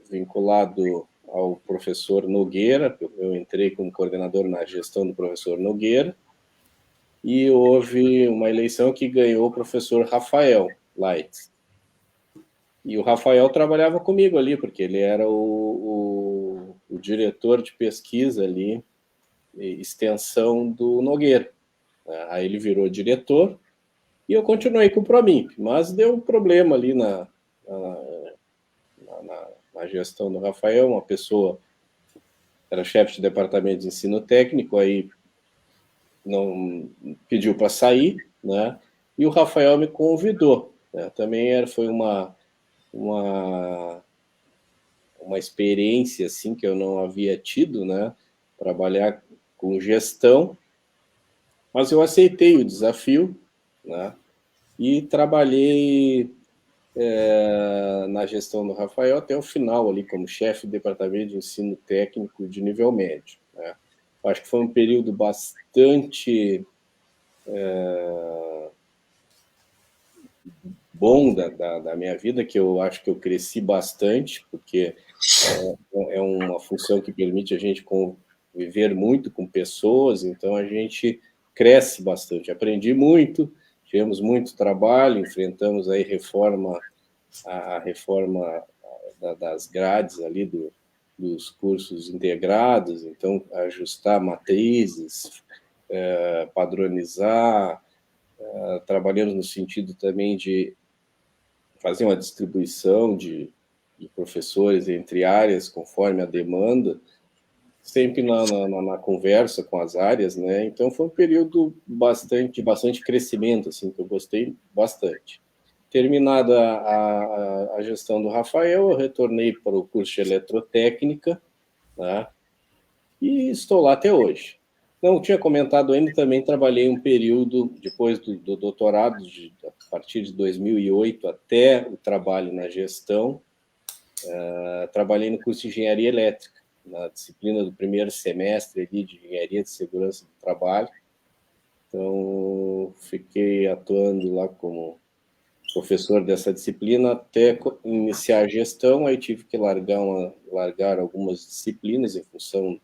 vinculado ao professor Nogueira. Eu entrei como coordenador na gestão do professor Nogueira, e houve uma eleição que ganhou o professor Rafael Leitz. E o Rafael trabalhava comigo ali, porque ele era o diretor de pesquisa ali, extensão do Nogueira. Aí ele virou diretor e eu continuei com o Promimp, mas deu um problema ali na gestão do Rafael. Uma pessoa era chefe de departamento de ensino técnico, aí não pediu para sair, né? E o Rafael me convidou, né? Também foi uma experiência assim que eu não havia tido, né? Trabalhar com gestão, mas eu aceitei o desafio, né? E trabalhei na gestão do Rafael até o final ali como chefe do departamento de ensino técnico de nível médio, né? Acho que foi um período bastante bom da minha vida, que eu acho que eu cresci bastante, porque é uma função que permite a gente conviver muito com pessoas, então a gente cresce bastante. Aprendi muito, tivemos muito trabalho, enfrentamos aí a reforma das grades ali dos cursos integrados, então ajustar matrizes, padronizar, trabalhamos no sentido também de fazer uma distribuição de professores entre áreas conforme a demanda, sempre na conversa com as áreas, né? Então foi um período de bastante crescimento, assim, que eu gostei bastante. Terminada a gestão do Rafael, eu retornei para o curso de eletrotécnica, né? E estou lá até hoje. Não tinha comentado ainda, também trabalhei um período, depois do doutorado, a partir de 2008 até o trabalho na gestão, trabalhei no curso de engenharia elétrica, na disciplina do primeiro semestre ali, de engenharia de segurança do trabalho. Então, fiquei atuando lá como professor dessa disciplina até iniciar a gestão, aí tive que largar algumas disciplinas em função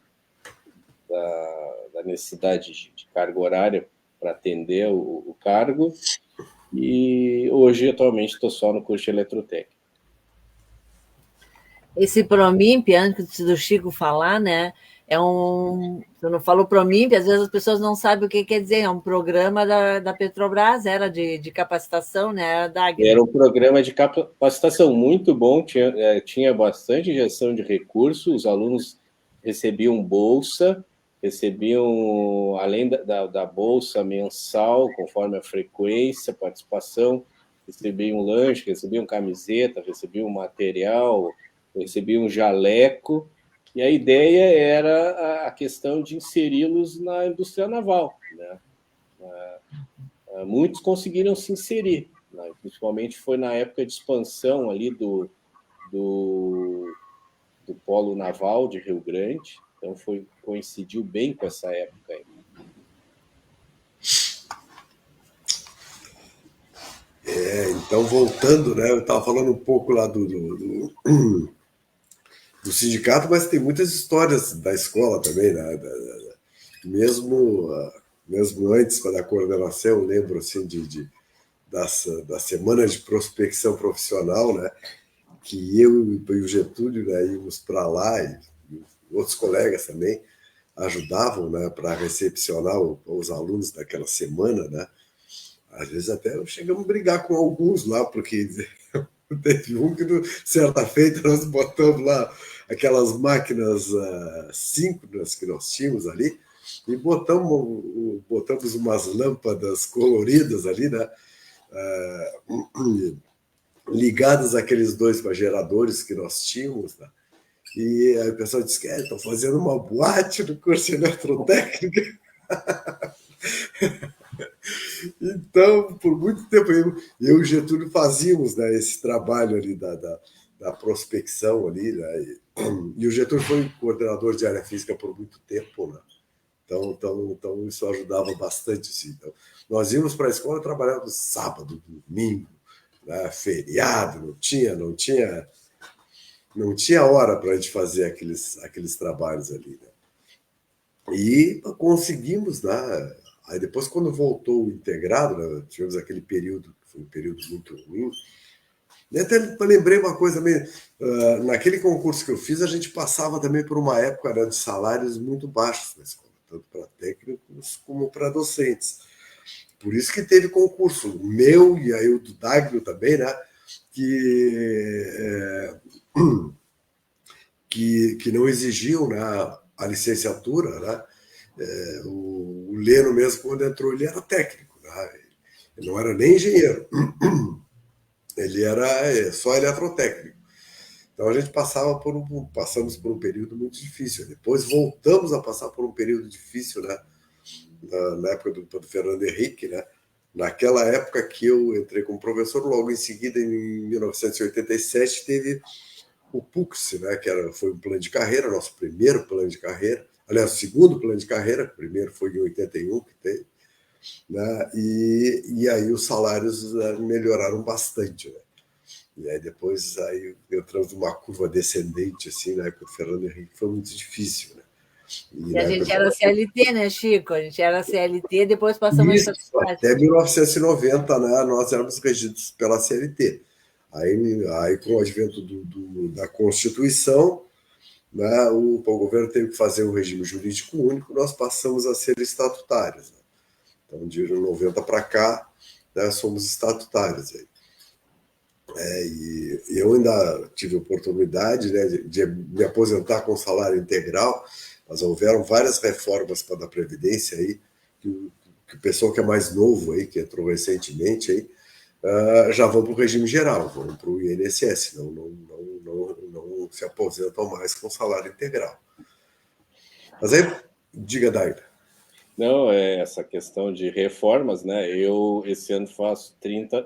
da necessidade de carga horária para atender o cargo, e hoje, atualmente, estou só no curso de eletrotécnica. Esse Promimp, antes do Chico falar, né? Você não falou Promimp, às vezes as pessoas não sabem o que quer dizer. É um programa da Petrobras, era de capacitação, né? Era um programa de capacitação muito bom, tinha bastante injeção de recursos, os alunos recebiam bolsa, além da bolsa mensal, conforme a frequência, participação, recebiam lanche, recebiam camiseta, recebiam material, recebiam jaleco, e a ideia era a questão de inseri-los na indústria naval, né? Muitos conseguiram se inserir, né? Principalmente foi na época de expansão ali do polo naval de Rio Grande, então coincidiu bem com essa época aí. Então, voltando, né? Eu estava falando um pouco lá do sindicato, mas tem muitas histórias da escola também, né? Mesmo antes da coordenação, eu lembro assim da semana de prospecção profissional, né? Que eu e o Getúlio, né, íamos para lá, e outros colegas também ajudavam, né, para recepcionar os alunos daquela semana, né? Às vezes até chegamos a brigar com alguns lá, porque teve um que, certa feita, nós botamos lá aquelas máquinas síncronas que nós tínhamos ali, e botamos umas lâmpadas coloridas ali, né? Ligadas àqueles dois geradores que nós tínhamos, né? E aí o pessoal disse que estão fazendo uma boate no curso de eletrotécnica. Então, por muito tempo, eu e o Getúlio fazíamos, né, esse trabalho ali da prospecção ali, né? E o Getúlio foi coordenador de área física por muito tempo, né? Então isso ajudava bastante, sim. Então, nós íamos para a escola trabalhar no sábado, domingo, né, feriado, não tinha hora para a gente fazer aqueles trabalhos ali, né? E conseguimos, né? Aí depois, quando voltou o integrado, né, tivemos aquele período, que foi um período muito ruim. E até lembrei uma coisa também, naquele concurso que eu fiz, a gente passava também por uma época, né, de salários muito baixos na escola, tanto para técnicos como para docentes. por isso que teve concurso, o meu e aí o do Dagno também, né? Que não exigiam, né, a licenciatura, né? O Leno mesmo, quando entrou, ele era técnico, né? Ele não era nem engenheiro, ele era só eletrotécnico. Então a gente passamos por um período muito difícil. Depois voltamos a passar por um período difícil, né? Na época do Fernando Henrique, né? Naquela época que eu entrei como professor, logo em seguida, em 1987, teve o PUCS, né? Foi um plano de carreira, nosso primeiro plano de carreira. Aliás, o segundo plano de carreira, o primeiro foi em 81 que teve. Né? E aí os salários melhoraram bastante, né? E aí depois entramos numa curva descendente, assim, na época do Fernando Henrique, foi muito difícil, né? E a gente era CLT, né, Chico? A gente era CLT, depois passamos isso, até 1990, né, nós éramos regidos pela CLT. Aí com o advento da Constituição, né, o governo teve que fazer um regime jurídico único, nós passamos a ser estatutários. Né? Então, de 90 para cá, né, somos estatutários. Aí. E eu ainda tive a oportunidade, né, de me aposentar com salário integral, mas houveram várias reformas para a Previdência aí, que o pessoal que é mais novo aí, que entrou recentemente aí, já vão para o regime geral, vão para o INSS, não se aposentam mais com salário integral. Mas aí, diga, Daida. Não, é essa questão de reformas, né? Eu, esse ano,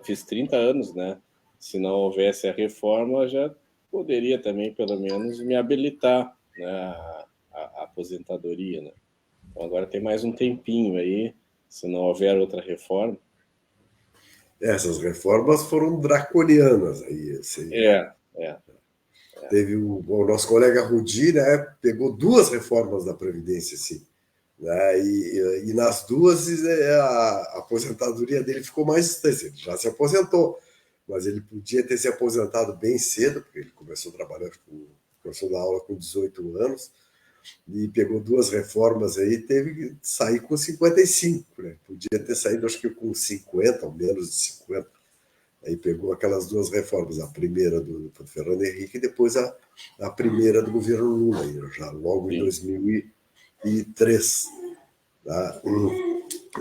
fiz 30 anos, né? Se não houvesse a reforma, já poderia também, pelo menos, me habilitar, né, a aposentadoria, né? Então, agora tem mais um tempinho aí, se não houver outra reforma. Essas reformas foram draconianas aí. Assim. Teve o nosso colega Rudi, né, pegou 2 reformas da Previdência, assim. Né, e nas 2 a aposentadoria dele ficou mais distante. Ele já se aposentou, mas ele podia ter se aposentado bem cedo, porque ele começou a trabalhar, começou a dar aula com 18 anos, e pegou 2 reformas aí, teve que sair com 55, né? Podia ter saído, acho que com 50, ou menos de 50. Aí pegou aquelas 2 reformas, a primeira do Fernando Henrique e depois a primeira do governo Lula, já logo em 2003. Tá?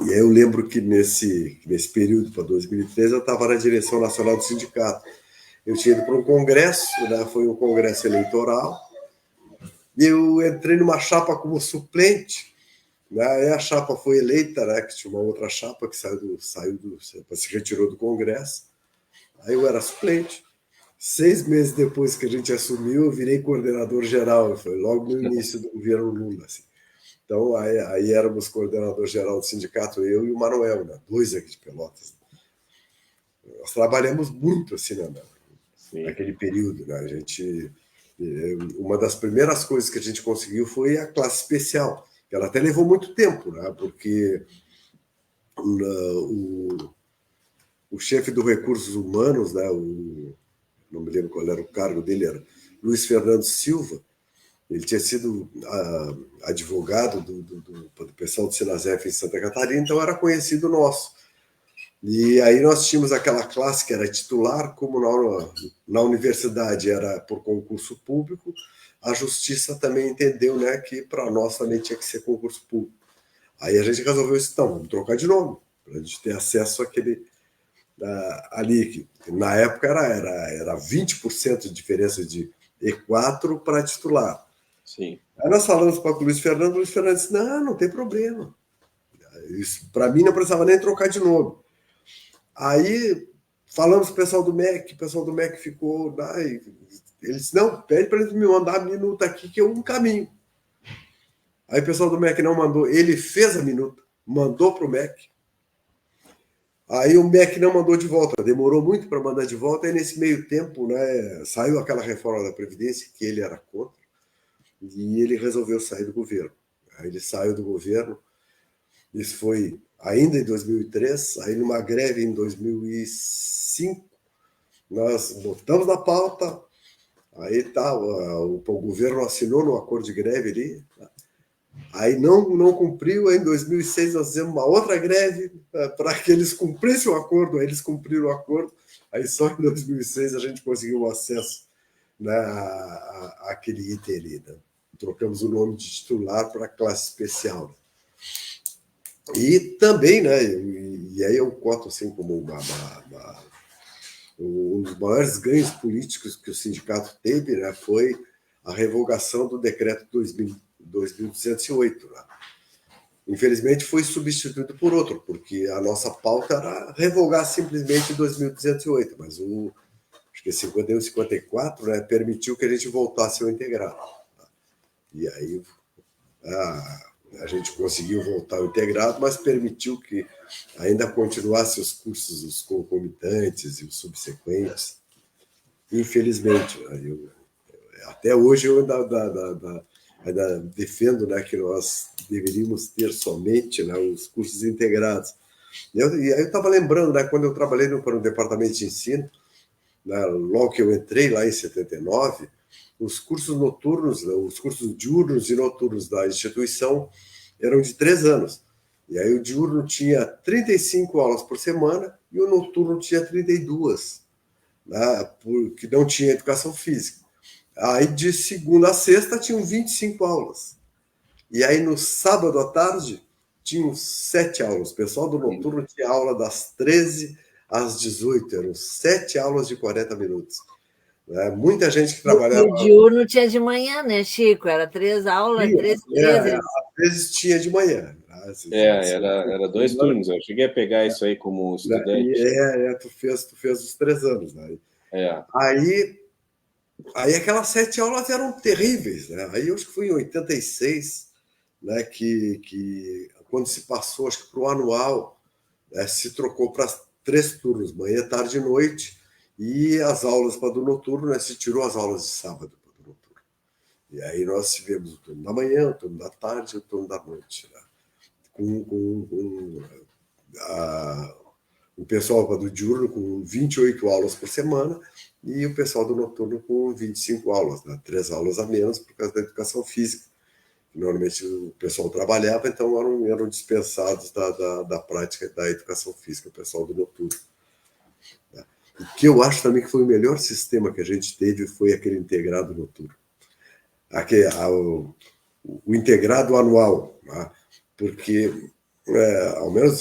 E aí eu lembro que nesse período, para 2013, eu estava na direção nacional do sindicato. Eu tinha ido para um congresso, né? Foi um congresso eleitoral, e eu entrei numa chapa como suplente, né? Aí a chapa foi eleita, né? Que tinha uma outra chapa que se retirou do congresso. Aí eu era suplente. 6 meses depois que a gente assumiu, eu virei coordenador geral. Foi logo no início do governo Lula. Assim. Então, aí éramos coordenador geral do sindicato, eu e o Manuel, né? 2 aqui de Pelotas. Nós trabalhamos muito assim, né? Naquele período. Né? Uma das primeiras coisas que a gente conseguiu foi a classe especial. Ela até levou muito tempo, né? Porque o chefe do Recursos Humanos, né? Não me lembro qual era o cargo dele, era Luiz Fernando Silva. Ele tinha sido advogado do pessoal do Sinasef em Santa Catarina, então era conhecido nosso. E aí nós tínhamos aquela classe que era titular, como na universidade era por concurso público, a justiça também entendeu, né, que para nós também tinha que ser concurso público. Aí a gente resolveu isso, então, vamos trocar de nome, para a gente ter acesso àquele ali, que na época era 20% de diferença de E4 para titular. Sim. Aí nós falamos para o Luiz Fernando disse, não tem problema. Isso, para mim não precisava nem trocar de nome. Aí falamos com o pessoal do MEC, ficou lá, ele disse, não, pede para ele me mandar a minuta aqui que é um caminho. Aí o pessoal do MEC não mandou, ele fez a minuta, mandou para o MEC. Aí o MEC não mandou de volta, demorou muito para mandar de volta, e nesse meio tempo, né, saiu aquela reforma da Previdência, que ele era contra, e ele resolveu sair do governo. Aí ele saiu do governo, isso foi ainda em 2003, aí numa greve em 2005, nós botamos na pauta, aí tá, o governo assinou no acordo de greve ali, Aí não cumpriu, aí em 2006 nós fizemos uma outra greve para que eles cumprissem o acordo, aí eles cumpriram o acordo, aí só em 2006 a gente conseguiu o acesso, né, àquele item ali. Né? Trocamos o nome de titular para classe especial. E também, né, e aí eu coto assim como um dos maiores ganhos políticos que o sindicato teve, né, foi a revogação do decreto 2208. Né? Infelizmente foi substituído por outro, porque a nossa pauta era revogar simplesmente 2208, mas acho que 51 e 54, né, permitiu que a gente voltasse ao integrado. E aí a gente conseguiu voltar ao integrado, mas permitiu que ainda continuasse os cursos, os concomitantes e os subsequentes. Infelizmente, né, até hoje eu ainda defendo, né, que nós deveríamos ter somente, né, os cursos integrados. E aí eu estava lembrando, né, quando eu trabalhei para o departamento de ensino, né, logo que eu entrei lá em 79, os cursos noturnos, os cursos diurnos e noturnos da instituição eram de 3 anos. E aí o diurno tinha 35 aulas por semana e o noturno tinha 32, né, porque não tinha educação física. Aí de segunda a sexta tinham 25 aulas. E aí no sábado à tarde tinham 7 aulas. O pessoal do noturno tinha aula das 13 às 18, eram 7 aulas de 40 minutos. Muita gente que trabalhava. E o diurno tinha de manhã, né, Chico? Era 3 aulas, 3 vezes. Às vezes tinha de manhã. Era 2 turnos. Eu cheguei a pegar isso aí como estudante. Tu fez os 3 anos. Né? É. Aí aquelas 7 aulas eram terríveis. Né? Aí eu acho que foi em 86, né, que quando se passou, acho que para o anual, se trocou para 3 turnos, manhã, tarde e noite, e as aulas para do noturno, né, se tirou as aulas de sábado para do noturno. E aí nós tivemos o turno da manhã, o turno da tarde e o turno da noite. Né? O pessoal do diurno com 28 aulas por semana e o pessoal do noturno com 25 aulas, né? 3 aulas a menos por causa da educação física. Normalmente o pessoal trabalhava, então eram dispensados da prática da educação física, o pessoal do noturno. O que eu acho também que foi o melhor sistema que a gente teve foi aquele integrado noturno. O integrado anual, né? Porque, ao menos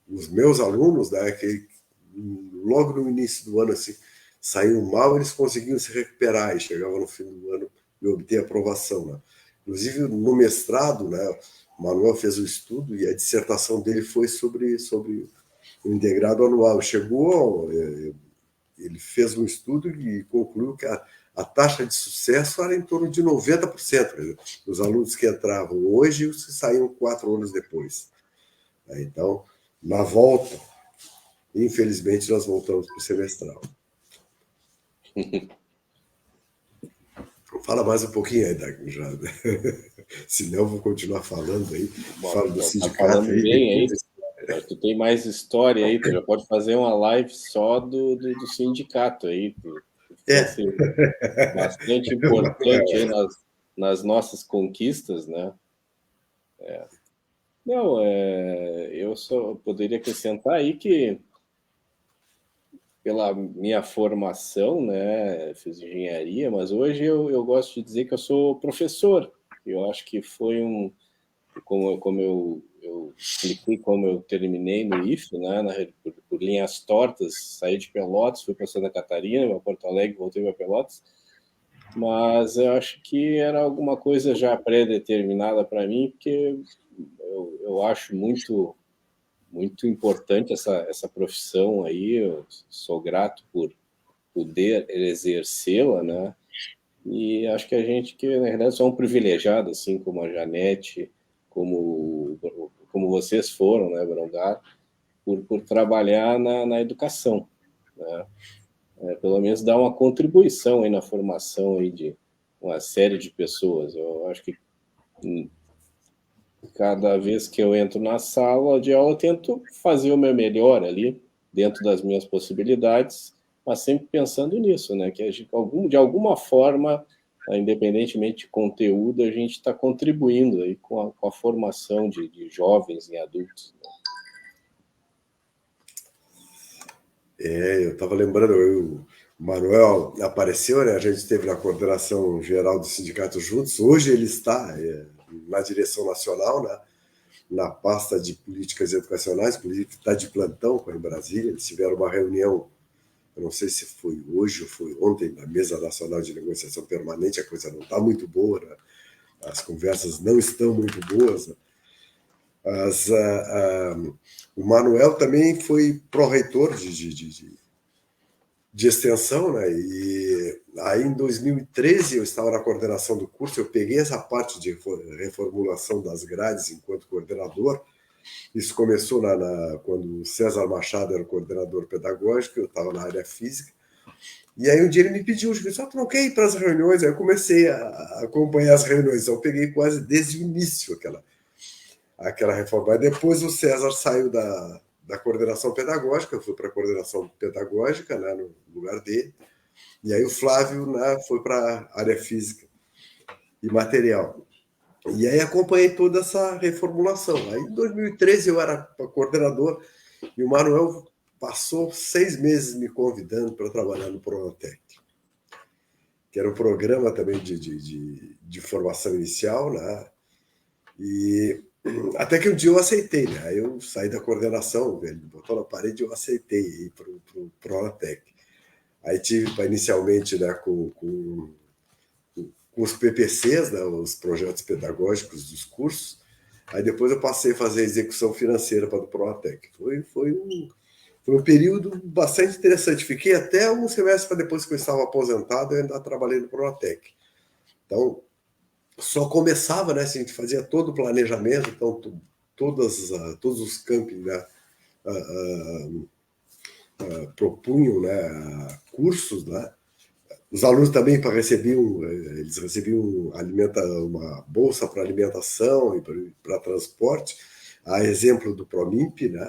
os meus alunos, né, que logo no início do ano assim, saíam mal, eles conseguiam se recuperar e chegavam no fim do ano e obter aprovação. Né? Inclusive, no mestrado, né, o Manuel fez o estudo e a dissertação dele foi sobre o integrado anual. Ele fez um estudo e concluiu que a taxa de sucesso era em torno de 90%. Os alunos que entravam hoje e os que saíam 4 anos depois. Então, na volta, infelizmente, nós voltamos para o semestral. Fala mais um pouquinho aí, Dagmar, já. Senão eu vou continuar falando aí. Falo do sindicato. Tá bem aí. Tu tem mais história aí, tu já pode fazer uma live só do sindicato aí. Bastante importante aí nas nossas conquistas, né? Não, eu só poderia acrescentar aí que pela minha formação, né, fiz engenharia, mas hoje eu gosto de dizer que eu sou professor. Eu acho que foi como eu expliquei como eu terminei no IFE, né, por linhas tortas, saí de Pelotas, fui para Santa Catarina, para Porto Alegre, voltei para Pelotas, mas eu acho que era alguma coisa já pré-determinada para mim, porque eu acho muito importante essa profissão aí, eu sou grato por poder exercê-la, né? E acho que a gente que, na verdade, só um privilegiado, assim como a Janete, como vocês foram, né, Brongar, por trabalhar na educação, né? Pelo menos dar uma contribuição aí na formação aí de uma série de pessoas. Eu acho que cada vez que eu entro na sala de aula, eu tento fazer o meu melhor ali, dentro das minhas possibilidades, mas sempre pensando nisso, né? Que de alguma forma independentemente de conteúdo, a gente está contribuindo aí com a formação de jovens e adultos. Eu estava lembrando, o Manuel apareceu, né? A gente esteve na coordenação geral do sindicato juntos. Hoje ele está na direção nacional, né? Na pasta de políticas educacionais, inclusive está de plantão em Brasília. Eles tiveram uma reunião, eu não sei se foi hoje ou foi ontem, na Mesa Nacional de Negociação Permanente. A coisa não está muito boa, né? As conversas não estão muito boas, né? O Manuel também foi pró-reitor de extensão, né? E aí em 2013 eu estava na coordenação do curso, eu peguei essa parte de reformulação das grades enquanto coordenador. Isso começou quando o César Machado era o coordenador pedagógico, eu estava na área física. E aí um dia ele me pediu, só tu não quer ir para as reuniões? Aí eu comecei a acompanhar as reuniões, então eu peguei quase desde o início aquela reforma. Aí depois o César saiu da coordenação pedagógica, eu fui para a coordenação pedagógica, né, no lugar dele, e aí o Flávio, né, foi para a área física e material. E aí acompanhei toda essa reformulação. Aí em 2013 eu era coordenador e o Manuel passou 6 meses me convidando para trabalhar no Pronatec, que era um programa também de formação inicial, né? E até que um dia eu aceitei, né? Aí eu saí da coordenação, ele botou na parede e eu aceitei ir para o Pronatec. Aí tive inicialmente, né, com os PPCs, né, os projetos pedagógicos dos cursos. Aí depois eu passei a fazer a execução financeira para o Pronatec. Foi um período bastante interessante. Fiquei até um semestre para depois que eu estava aposentado, eu ainda trabalhei no Pronatec. Então, só começava, né? A gente fazia todo o planejamento, então todos os campings, né, propunham, né, cursos, né? Os alunos também eles recebiam uma bolsa para alimentação e para transporte, a exemplo do Promimp, né?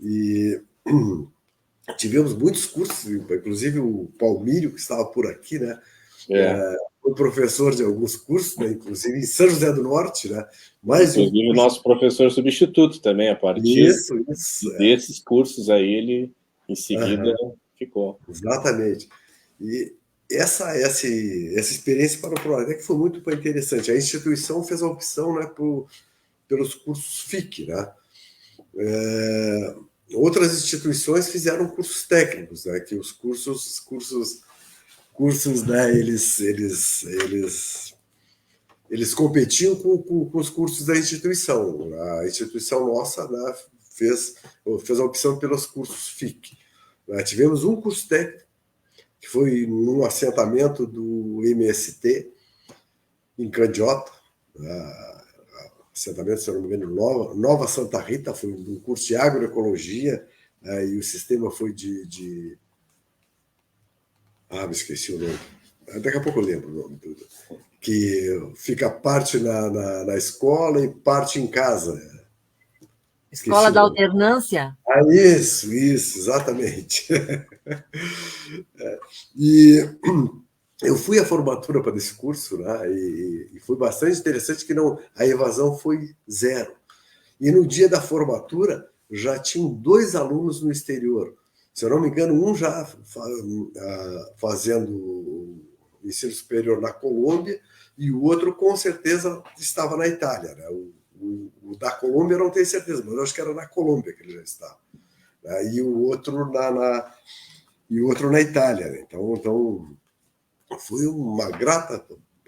E tivemos muitos cursos, inclusive o Palmírio, que estava por aqui, né? Foi professor de alguns cursos, né? Inclusive em São José do Norte, né? Inclusive o nosso professor substituto também, a partir desses cursos aí, ele em seguida ficou. Exatamente. E essa experiência para o Pronatec foi muito interessante. A instituição fez a opção, né, pelos cursos FIC, né? Outras instituições fizeram cursos técnicos, né? Que os cursos, né? Eles competiam com os cursos da instituição. A instituição nossa, né, fez a opção pelos cursos FIC. Tivemos um curso técnico que foi num assentamento do MST, em Candiota, assentamento, se não me engano, Nova Santa Rita, foi um curso de agroecologia, e o sistema foi me esqueci o nome. Daqui a pouco eu lembro o nome. Que fica parte na escola e parte em casa. Escola da alternância? Isso, exatamente. E eu fui à formatura para esse curso, né? E foi bastante interessante que a evasão foi 0. E no dia da formatura já tinham 2 alunos no exterior. Se eu não me engano, um já fazendo ensino superior na Colômbia e o outro com certeza estava na Itália, né? O da Colômbia eu não tenho certeza, mas eu acho que era na Colômbia que ele já estava, né? E o outro na Itália, né? Então foi uma grata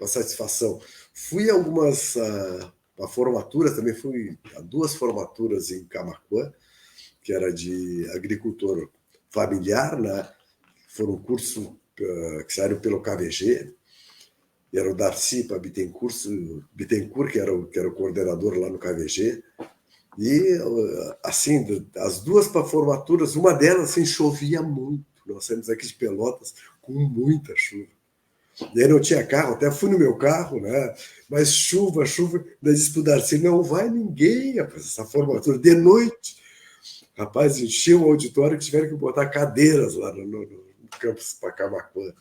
satisfação. Fui a algumas formaturas, também fui a 2 formaturas em Camaquã, que era de agricultor familiar, né? Foram cursos que saíram pelo KVG, e era o Darcy Bittencourt, que era o coordenador lá no KVG. E, assim, as 2 formaturas, uma delas, assim, chovia muito. Nós saímos aqui de Pelotas com muita chuva. E aí não tinha carro, até fui no meu carro, né? Mas chuva. Daí disse para o Darcy, não vai ninguém, rapaz, essa formatura de noite. Rapaz, encheu o auditório que tiveram que botar cadeiras lá no campus Pacamaquã.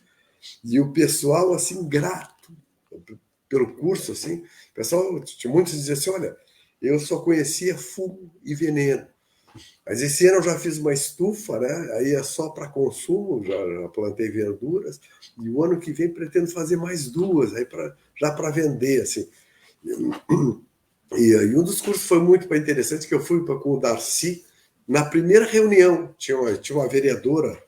E o pessoal, assim, grato, pelo curso, assim, o pessoal, tinha muitos que diziam assim, olha, eu só conhecia fumo e veneno. Mas esse ano eu já fiz uma estufa, né? Aí é só para consumo, já plantei verduras, e o ano que vem pretendo fazer mais duas, aí já para vender, assim. E um dos cursos foi muito interessante, que eu fui com o Darcy, na primeira reunião, tinha uma vereadora,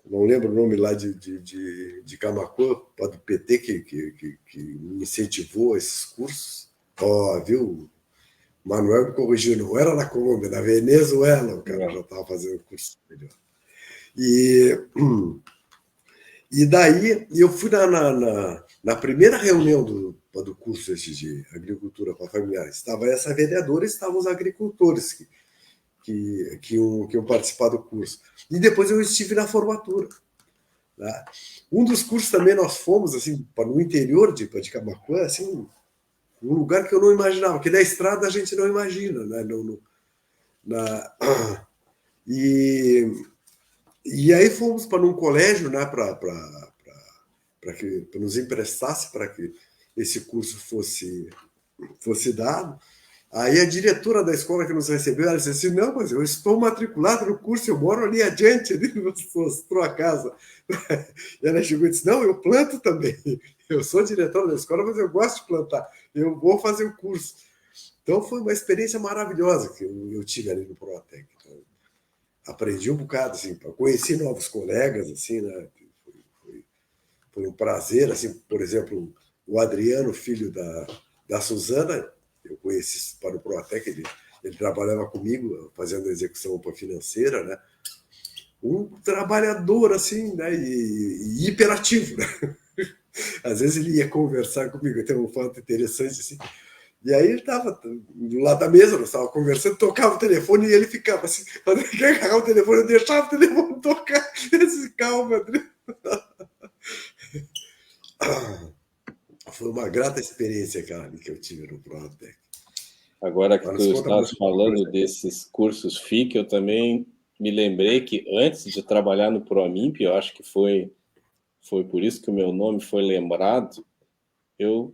não lembro o nome lá de Camaquã, do PT, que me incentivou esses cursos. Ó, viu? Manuel me corrigiu, não era na Colômbia, na Venezuela, o cara já estava fazendo curso melhor. E daí eu fui na primeira reunião do curso esse de agricultura para familiares. Estava essa vereadora e estavam os agricultores que iam participar do curso. E depois eu estive na formatura. Né? Um dos cursos também nós fomos assim, no interior de Camaquã, assim, um lugar que eu não imaginava, que da estrada a gente não imagina. Né? E aí fomos para um colégio, né, para que nos emprestasse para que esse curso fosse dado. Aí a diretora da escola que nos recebeu, ela disse assim, não, mas eu estou matriculado no curso, eu moro ali adiante, ali mostrou a casa. E ela chegou e disse, não, eu planto também. Eu sou diretora da escola, mas eu gosto de plantar. Eu vou fazer o curso. Então foi uma experiência maravilhosa que eu tive ali no Proatec. Então, aprendi um bocado, assim, conheci novos colegas, assim, né? Foi um prazer, assim, por exemplo, o Adriano, filho da Suzana, eu conheci para o Proatec, ele trabalhava comigo fazendo execução financeira, né? Um trabalhador assim, né? E hiperativo, né? Às vezes ele ia conversar comigo, tem um fato interessante assim. E aí ele estava do lado da mesa, nós estávamos conversando, tocava o telefone e ele ficava assim, quando ele quer agarrar o telefone, eu deixava o telefone tocar. Ele disse, calma, Adriano. Foi uma grata experiência, cara, que eu tive no Proatec. Agora que tu estavas falando desses cursos FIC, eu também me lembrei que antes de trabalhar no Proamimp, eu acho que foi por isso que o meu nome foi lembrado, eu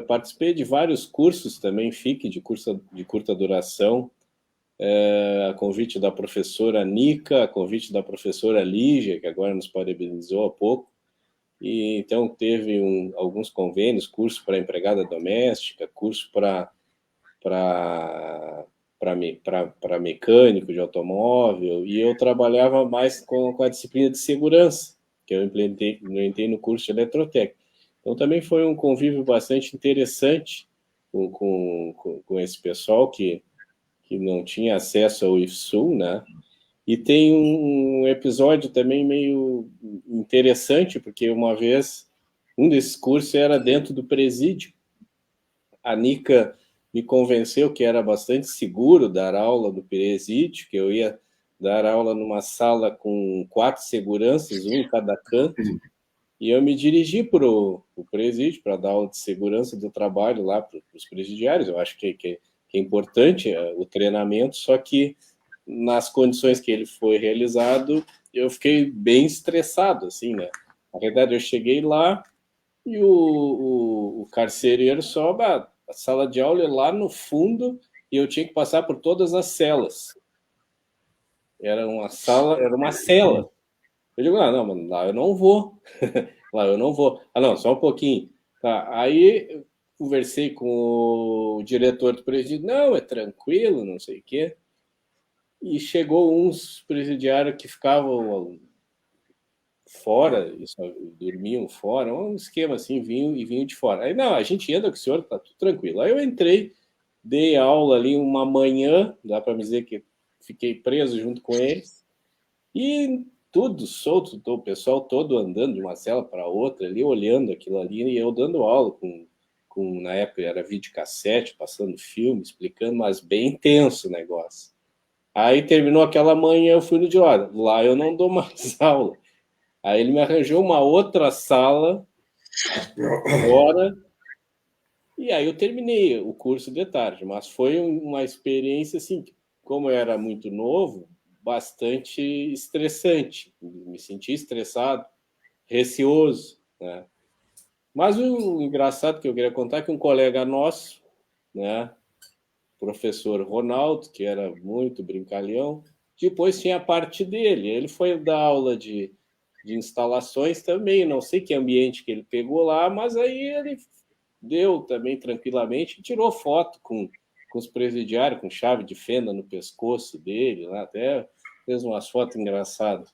participei de vários cursos também FIC, de curta duração, a convite da professora Nica, a convite da professora Lígia, que agora nos parabenizou há pouco, e então teve alguns convênios, curso para empregada doméstica, curso para mecânico de automóvel, e eu trabalhava mais com a disciplina de segurança, que eu implementei no curso de eletrotécnica. Então também foi um convívio bastante interessante com esse pessoal que não tinha acesso ao IFSUL, né? E tem um episódio também meio interessante, porque uma vez um desses cursos era dentro do presídio. A Nica me convenceu que era bastante seguro dar aula no presídio, que eu ia dar aula numa sala com 4 seguranças, um em cada canto, e eu me dirigi para o presídio para dar aula de segurança do trabalho lá para os presidiários. Eu acho que é importante o treinamento, só que nas condições que ele foi realizado, eu fiquei bem estressado, assim, né? Na verdade, eu cheguei lá e o carcereiro só... A sala de aula é lá no fundo e eu tinha que passar por todas as celas. Era uma cela. Eu digo, não, mano, lá eu não vou. Lá eu não vou. Ah, não, só um pouquinho. Tá, aí eu conversei com o diretor do presídio. Não, é tranquilo, não sei o quê. E chegou uns presidiários que ficavam fora, dormiam fora, um esquema assim, vinham de fora. Aí, não, a gente entra com o senhor, tá tudo tranquilo. Aí eu entrei, dei aula ali uma manhã, dá para me dizer que fiquei preso junto com eles, e tudo solto, o pessoal todo andando de uma cela para outra ali, olhando aquilo ali, e eu dando aula na época era videocassete, passando filme, explicando, mas bem intenso o negócio. Aí terminou aquela manhã, eu fui no de lá eu não dou mais aula. Aí ele me arranjou uma outra sala fora, e aí eu terminei o curso de tarde, mas foi uma experiência, assim, como eu era muito novo, bastante estressante. Me senti estressado, receoso, né? Mas o engraçado que eu queria contar é que um colega nosso, né, professor Ronaldo, que era muito brincalhão, depois tinha a parte dele. Ele foi dar aula de instalações também, não sei que ambiente que ele pegou lá, mas aí ele deu também tranquilamente e tirou foto com os presidiários, com chave de fenda no pescoço dele, lá, até fez umas fotos engraçadas.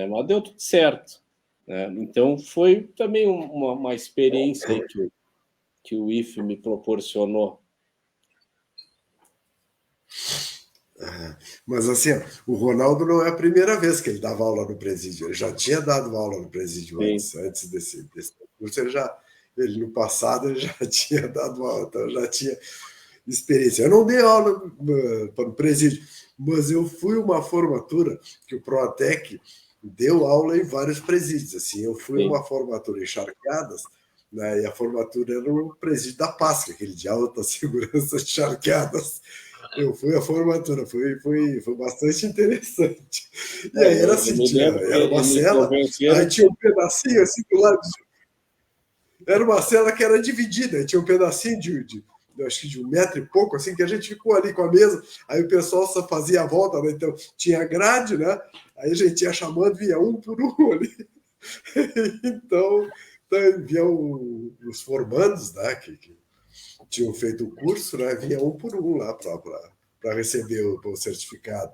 Mas deu tudo certo. Né? Então, foi também uma experiência aí que o IFE me proporcionou. Mas assim, o Ronaldo não é a primeira vez que ele dava aula no presídio. Ele já tinha dado aula no presídio antes desse curso. Ele no passado ele já tinha dado aula, então já tinha experiência. Eu não dei aula para o presídio, mas eu fui uma formatura que o Proatec deu aula em vários presídios. Assim, eu fui uma formatura em Charqueadas, né, e a formatura era no presídio da Páscoa, aquele de alta segurança de Charqueadas. Eu fui à formatura, foi bastante interessante. E aí era assim, era uma cela, aí tinha um pedacinho assim do lado. Era uma cela que era dividida, tinha um pedacinho acho que de 1 metro e pouco, assim, que a gente ficou ali com a mesa, aí o pessoal só fazia a volta, né? Então tinha grade, né? Aí a gente ia chamando, vinha um por um ali. Então vinha os formandos, né? Que tinham feito o curso, né? Vinha um por um lá para receber o certificado.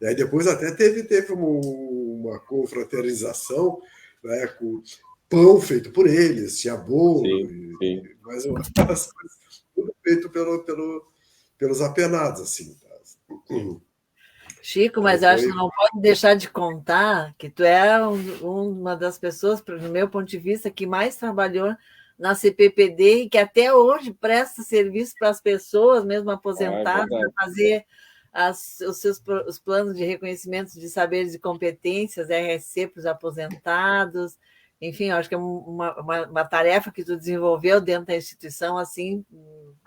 E aí depois até teve uma confraternização, né? Com pão feito por eles, tinha bolo, sim. mas coisas, tudo feito pelos apenados, assim. Chico, mas eu acho que não pode deixar de contar que tu é uma das pessoas, no meu ponto de vista, que mais trabalhou na CPPD e que até hoje presta serviço para as pessoas, mesmo aposentadas, para fazer os planos de reconhecimento de saberes e competências, RSC para os aposentados. Enfim, eu acho que é uma tarefa que tu desenvolveu dentro da instituição, assim,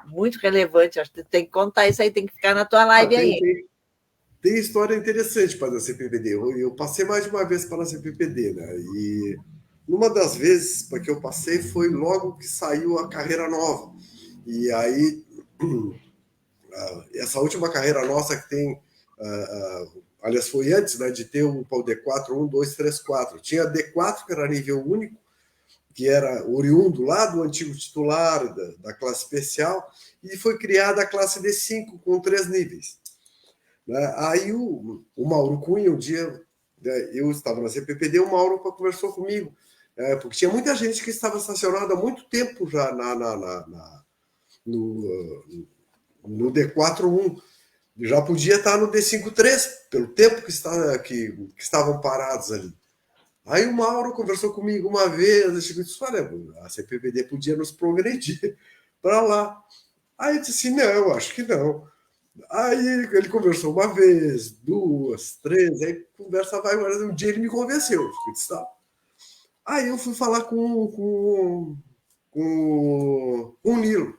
muito relevante. Acho que tu tem que contar isso aí, tem que ficar na tua live aí. Tem história interessante para a CPPD. Eu passei mais de uma vez para a CPPD, né? E uma das vezes para que eu passei foi logo que saiu a carreira nova. E aí, essa última carreira nossa que tem, aliás, foi antes, né, de ter o D4 1, 2, 3, 4. Tinha D4, que era nível único, que era oriundo lá do antigo titular da classe especial, e foi criada a classe D5 com 3 níveis. Aí o Mauro Cunha, um dia, eu estava na CPPD, o Mauro conversou comigo, porque tinha muita gente que estava estacionada há muito tempo já no D4-1, já podia estar no D5-3, pelo tempo que estavam parados ali. Aí o Mauro conversou comigo uma vez, eu disse, olha, a CPPD podia nos progredir para lá. Aí eu disse, não, eu acho que não. Aí ele conversou uma vez, 2, 3, aí conversa vai, mas um dia ele me convenceu. Eu disse, tá. Aí eu fui falar com o Nilo.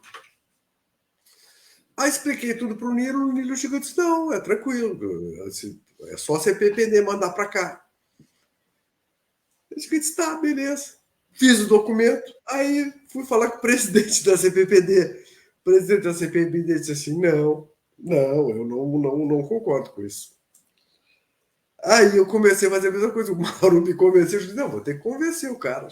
Aí expliquei tudo para o Nilo chegou e disse, não, é tranquilo, é só a CPPD mandar para cá. Eu disse, tá, beleza. Fiz o documento, aí fui falar com o presidente da CPPD. O presidente da CPPD disse assim, não, eu não concordo com isso. Aí eu comecei a fazer a mesma coisa, o Mauro me convenceu, eu disse, não, vou ter que convencer o cara.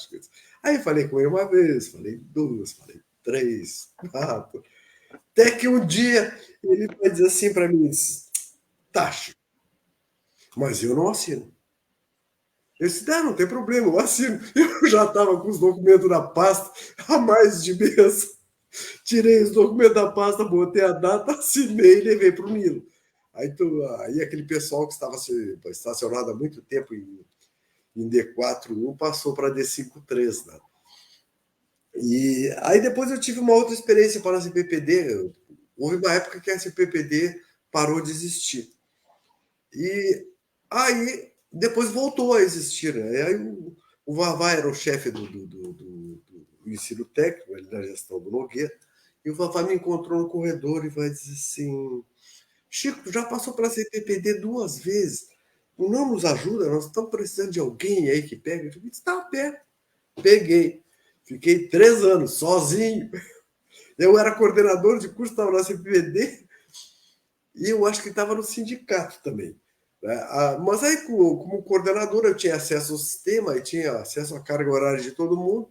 Aí falei com ele uma vez, falei 2, falei 3, 4, até que um dia ele vai dizer assim para mim, Tacho, mas eu não assino. Eu disse, não tem problema, eu assino. Eu já estava com os documentos na pasta há mais de mês. Tirei os documentos da pasta, botei a data, assinei e levei para o Nilo. Aí aquele pessoal que estava estacionado há muito tempo em D4-1 passou para D5-3. Né? E aí depois eu tive uma outra experiência para a CPPD. Houve uma época que a CPPD parou de existir. E aí depois voltou a existir. Né? Aí o Vavá era o chefe do ensino técnico, ali da gestão do Nogueira, e o Vavá me encontrou no corredor e vai dizer assim, Chico, tu já passou pela CPPD 2 vezes, não nos ajuda, nós estamos precisando de alguém aí que pegue. Eu disse, tá, peguei. Fiquei 3 anos sozinho. Eu era coordenador de curso, estava na CPVD, e eu acho que estava no sindicato também. Mas aí, como coordenador, eu tinha acesso ao sistema, e tinha acesso à carga horária de todo mundo.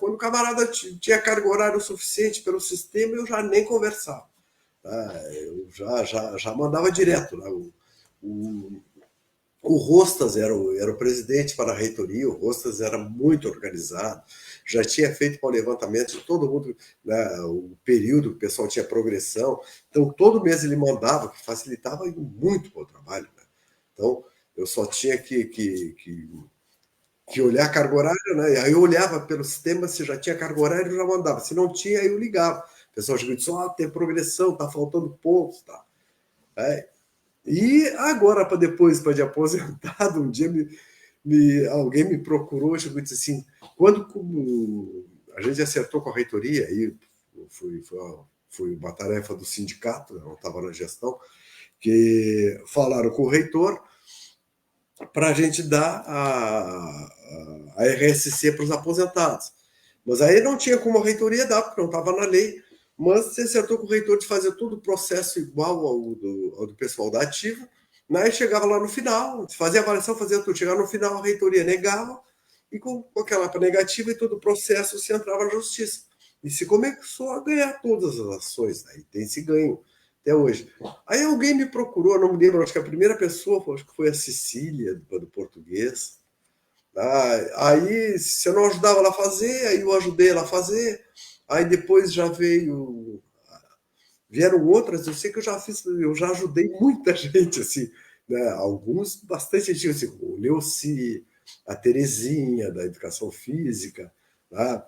Quando o camarada tinha carga horária o suficiente pelo sistema, eu já nem conversava. Eu já mandava direto. O Rostas era o presidente para a reitoria, o Rostas era muito organizado, já tinha feito para o levantamento de todo mundo, né, o período que o pessoal tinha progressão, então todo mês ele mandava, que facilitava muito o trabalho. Né? Então eu só tinha que olhar a carga horária, né? Aí eu olhava pelo sistema, se já tinha carga horária, eu já mandava, se não tinha, aí eu ligava. O pessoal chegou e disse, tem progressão, está faltando pontos, tá? E agora, para de aposentado, um dia alguém me procurou e disse assim, quando a gente acertou com a reitoria, aí foi uma tarefa do sindicato, eu não estava na gestão, que falaram com o reitor para a gente dar a RSC para os aposentados. Mas aí não tinha como a reitoria dar, porque não estava na lei, mas você acertou com o reitor de fazer todo o processo igual ao do pessoal da ativa, né? E chegava lá no final, fazia avaliação, fazia tudo, chegava no final, a reitoria negava, e com aquela negativa e todo o processo se entrava na justiça. E se começou a ganhar todas as ações, aí tem esse ganho até hoje. Aí alguém me procurou, não me lembro, acho que a primeira pessoa acho que foi a Cecília, do português. Aí, se eu não ajudava ela a fazer, aí eu ajudei ela a fazer. Aí depois vieram outras, eu sei que eu já ajudei muita gente, assim, né? Alguns bastante antigos, assim, o Leuci, a Terezinha, da Educação Física, tá?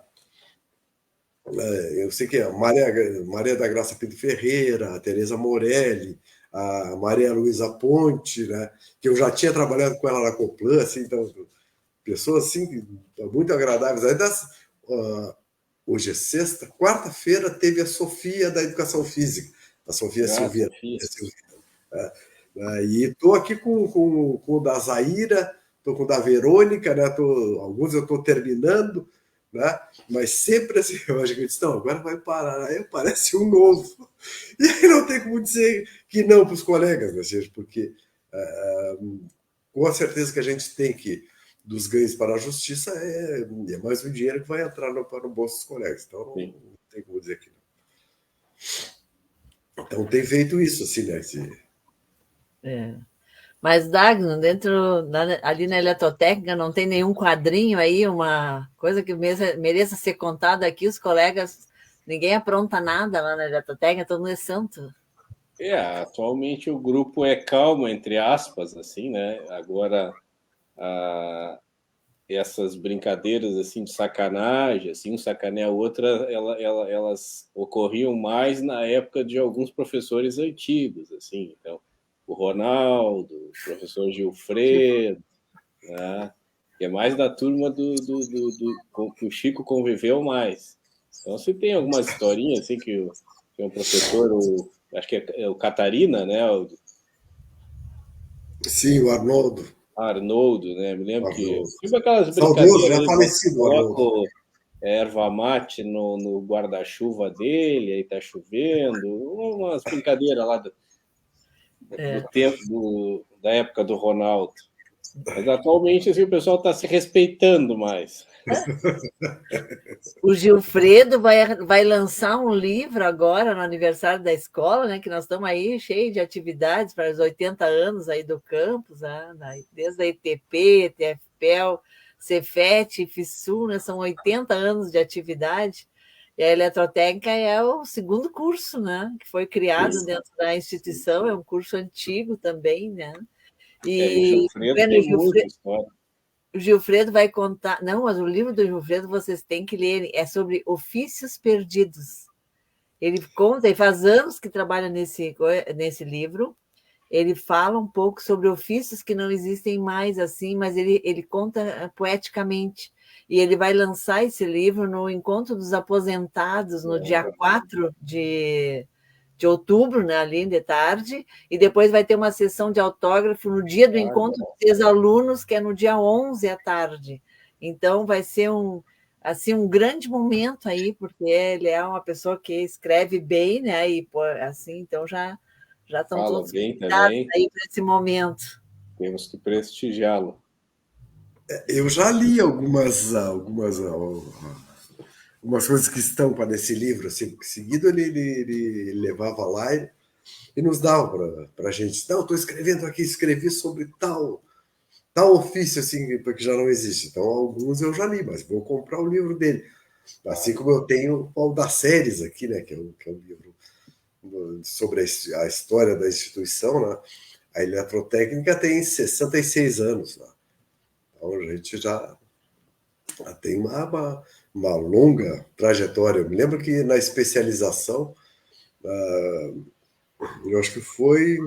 Eu sei que a Maria da Graça Pinto Ferreira, a Tereza Morelli, a Maria Luísa Ponte, né? Que eu já tinha trabalhado com ela na Coplan, assim, então, pessoas assim, muito agradáveis. Aí hoje é sexta, quarta-feira teve a Sofia da Educação Física, a Sofia Silveira. E estou aqui com o da Zaira, estou com o da Verônica, né? Alguns eu estou terminando, né? Mas sempre assim, eu acho que eu disse, não, agora vai parar, aí parece um novo. E aí não tem como dizer que não para os colegas, né, gente? Porque com a certeza que a gente tem que dos ganhos para a justiça é mais um dinheiro que vai entrar para o bolso dos colegas. Então não tem como dizer que não. Então tem feito isso, assim, né? Mas, Dagno, ali na eletrotécnica não tem nenhum quadrinho aí, uma coisa que mereça ser contada aqui, os colegas, ninguém apronta nada lá na eletrotécnica, todo mundo é santo. Atualmente o grupo é calmo, entre aspas, assim, né? Agora, essas brincadeiras assim de sacanagem, assim, um sacaneia a outra, elas ocorriam mais na época de alguns professores antigos, assim, então o Ronaldo, o professor Gilfredo, né? Que é mais da turma que o Chico conviveu mais. Então, se tem algumas historinhas assim que um professor, acho que é o Catarina, né? Sim, o Arnoldo, né? Me lembro Arnoldo. que tipo aquelas brincadeiras, já falecido, coloco erva mate no guarda-chuva dele, aí tá chovendo, umas brincadeiras lá do tempo da época do Ronaldo. Mas atualmente assim, o pessoal está se respeitando mais. O Gilfredo vai lançar um livro agora no aniversário da escola, né? Que nós estamos aí cheios de atividades para os 80 anos aí do campus, né? Desde a ITP, TFPEL, Cefet, FISU, né? São 80 anos de atividade. E a eletrotécnica é o segundo curso, né? Que foi criado dentro da instituição, é um curso antigo também, né? E o Gilfredo tem muita história. O Gilfredo vai contar... Não, mas o livro do Gilfredo vocês têm que ler. É sobre ofícios perdidos. Ele conta, e faz anos que trabalha nesse livro. Ele fala um pouco sobre ofícios que não existem mais assim, mas ele conta poeticamente. E ele vai lançar esse livro no Encontro dos Aposentados, no dia 4 de outubro, né, ali de tarde, e depois vai ter uma sessão de autógrafo no dia do encontro dos alunos, que é no dia 11 à tarde. Então, vai ser assim, um grande momento aí, porque ele é uma pessoa que escreve bem, né? E assim, então já estão Fala todos bem convidados também, aí para esse momento. temos que prestigiá-lo. Eu já li algumas coisas que estão para nesse livro, assim, porque seguido ele levava lá e nos dava para a gente. Não, estou escrevendo aqui, escrevi sobre tal ofício, assim, porque já não existe. Então, alguns eu já li, mas vou comprar o livro dele. Assim como eu tenho o das séries aqui, né, que é um livro sobre a história da instituição, né? A eletrotécnica tem 66 anos, né? Então a gente já tem uma longa trajetória. Eu me lembro que na especialização, eu acho que foi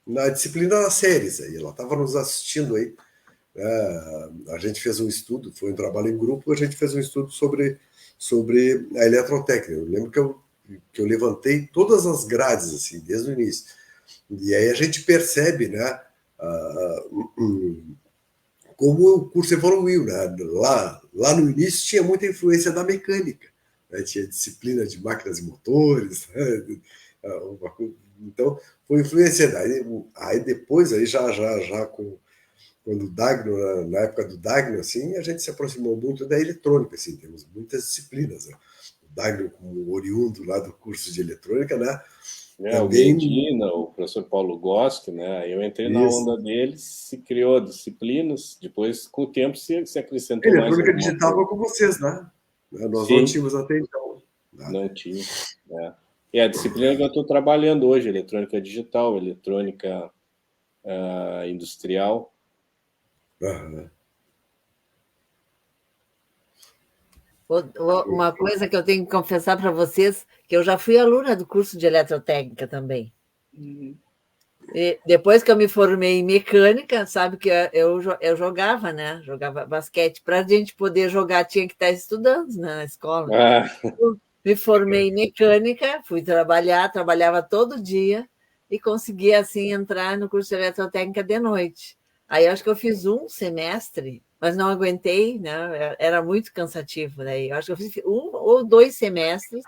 na disciplina das séries, aí ela estava nos assistindo aí. A gente fez um estudo, foi um trabalho em grupo, a gente fez um estudo sobre a eletrotécnica. Eu lembro que eu levantei todas as grades, assim, desde o início. E aí a gente percebe, né, como o curso evoluiu, né? Lá no início tinha muita influência da mecânica, né? Tinha disciplina de máquinas e motores, né? Então foi influência daí. Aí depois aí já quando o Dagno, na época do Dagno, assim, a gente se aproximou muito da eletrônica, assim, temos muitas disciplinas, né? O Dagno, como oriundo lá do curso de eletrônica, né? O Também Medina, o professor Paulo Goski, né? Eu entrei na isso. onda deles, se criou disciplinas, depois, com o tempo, se acrescentou mais Eletrônica alguma digital coisa. com vocês, né? Nós não Sim, tínhamos até então. Né? não tinha. Né? É a disciplina que eu estou trabalhando hoje, eletrônica digital, eletrônica industrial. Aham. Uma coisa que eu tenho que confessar para vocês, que eu já fui aluna do curso de eletrotécnica também. E depois que eu me formei em mecânica, sabe que eu jogava, né? Jogava basquete. Para a gente poder jogar, tinha que estar estudando, né, na escola. Ah, Eu me formei em mecânica, fui trabalhar, trabalhava todo dia e consegui, assim, entrar no curso de eletrotécnica de noite. Aí acho que eu fiz um semestre, mas não aguentei, né? Era muito cansativo. Daí. Eu acho que eu fiz um ou dois semestres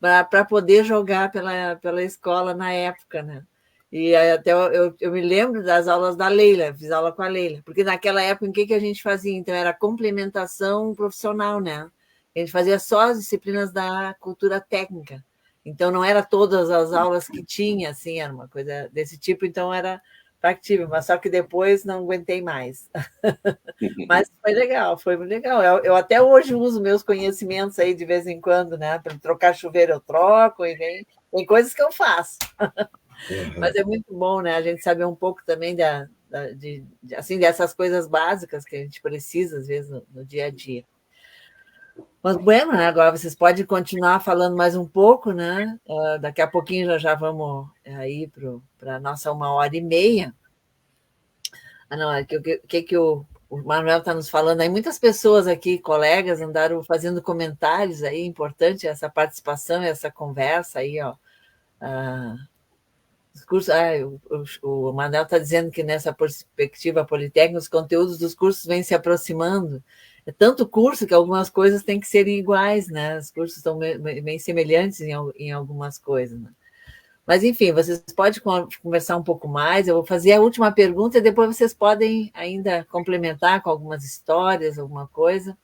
para poder jogar pela escola na época, né? E até eu me lembro das aulas da Leila, fiz aula com a Leila, porque naquela época o que a gente fazia? Então era complementação profissional, né? A gente fazia só as disciplinas da cultura técnica. Então não era todas as aulas que tinha, assim, era uma coisa desse tipo, então era factível, mas só que depois não aguentei mais. Mas foi legal, foi muito legal. Eu até hoje uso meus conhecimentos aí de vez em quando, né? Para trocar chuveiro eu troco, e tem coisas que eu faço. Mas Aham. é muito bom, né? A gente saber um pouco também assim, dessas coisas básicas que a gente precisa, às vezes, no dia a dia. Mas, bueno, né? Agora vocês podem continuar falando mais um pouco, né? Daqui a pouquinho já vamos aí para a nossa 1h30. Ah, não, é que o Manuel está nos falando aí. Muitas pessoas aqui, colegas, andaram fazendo comentários aí, importante essa participação, essa conversa aí, ó. Ah, o Manuel está dizendo que nessa perspectiva politécnica os conteúdos dos cursos vêm se aproximando. É tanto curso que algumas coisas têm que ser iguais, né? Os cursos estão bem semelhantes em algumas coisas, né? Mas, enfim, vocês podem conversar um pouco mais. Eu vou fazer a última pergunta e depois vocês podem ainda complementar com algumas histórias, alguma coisa.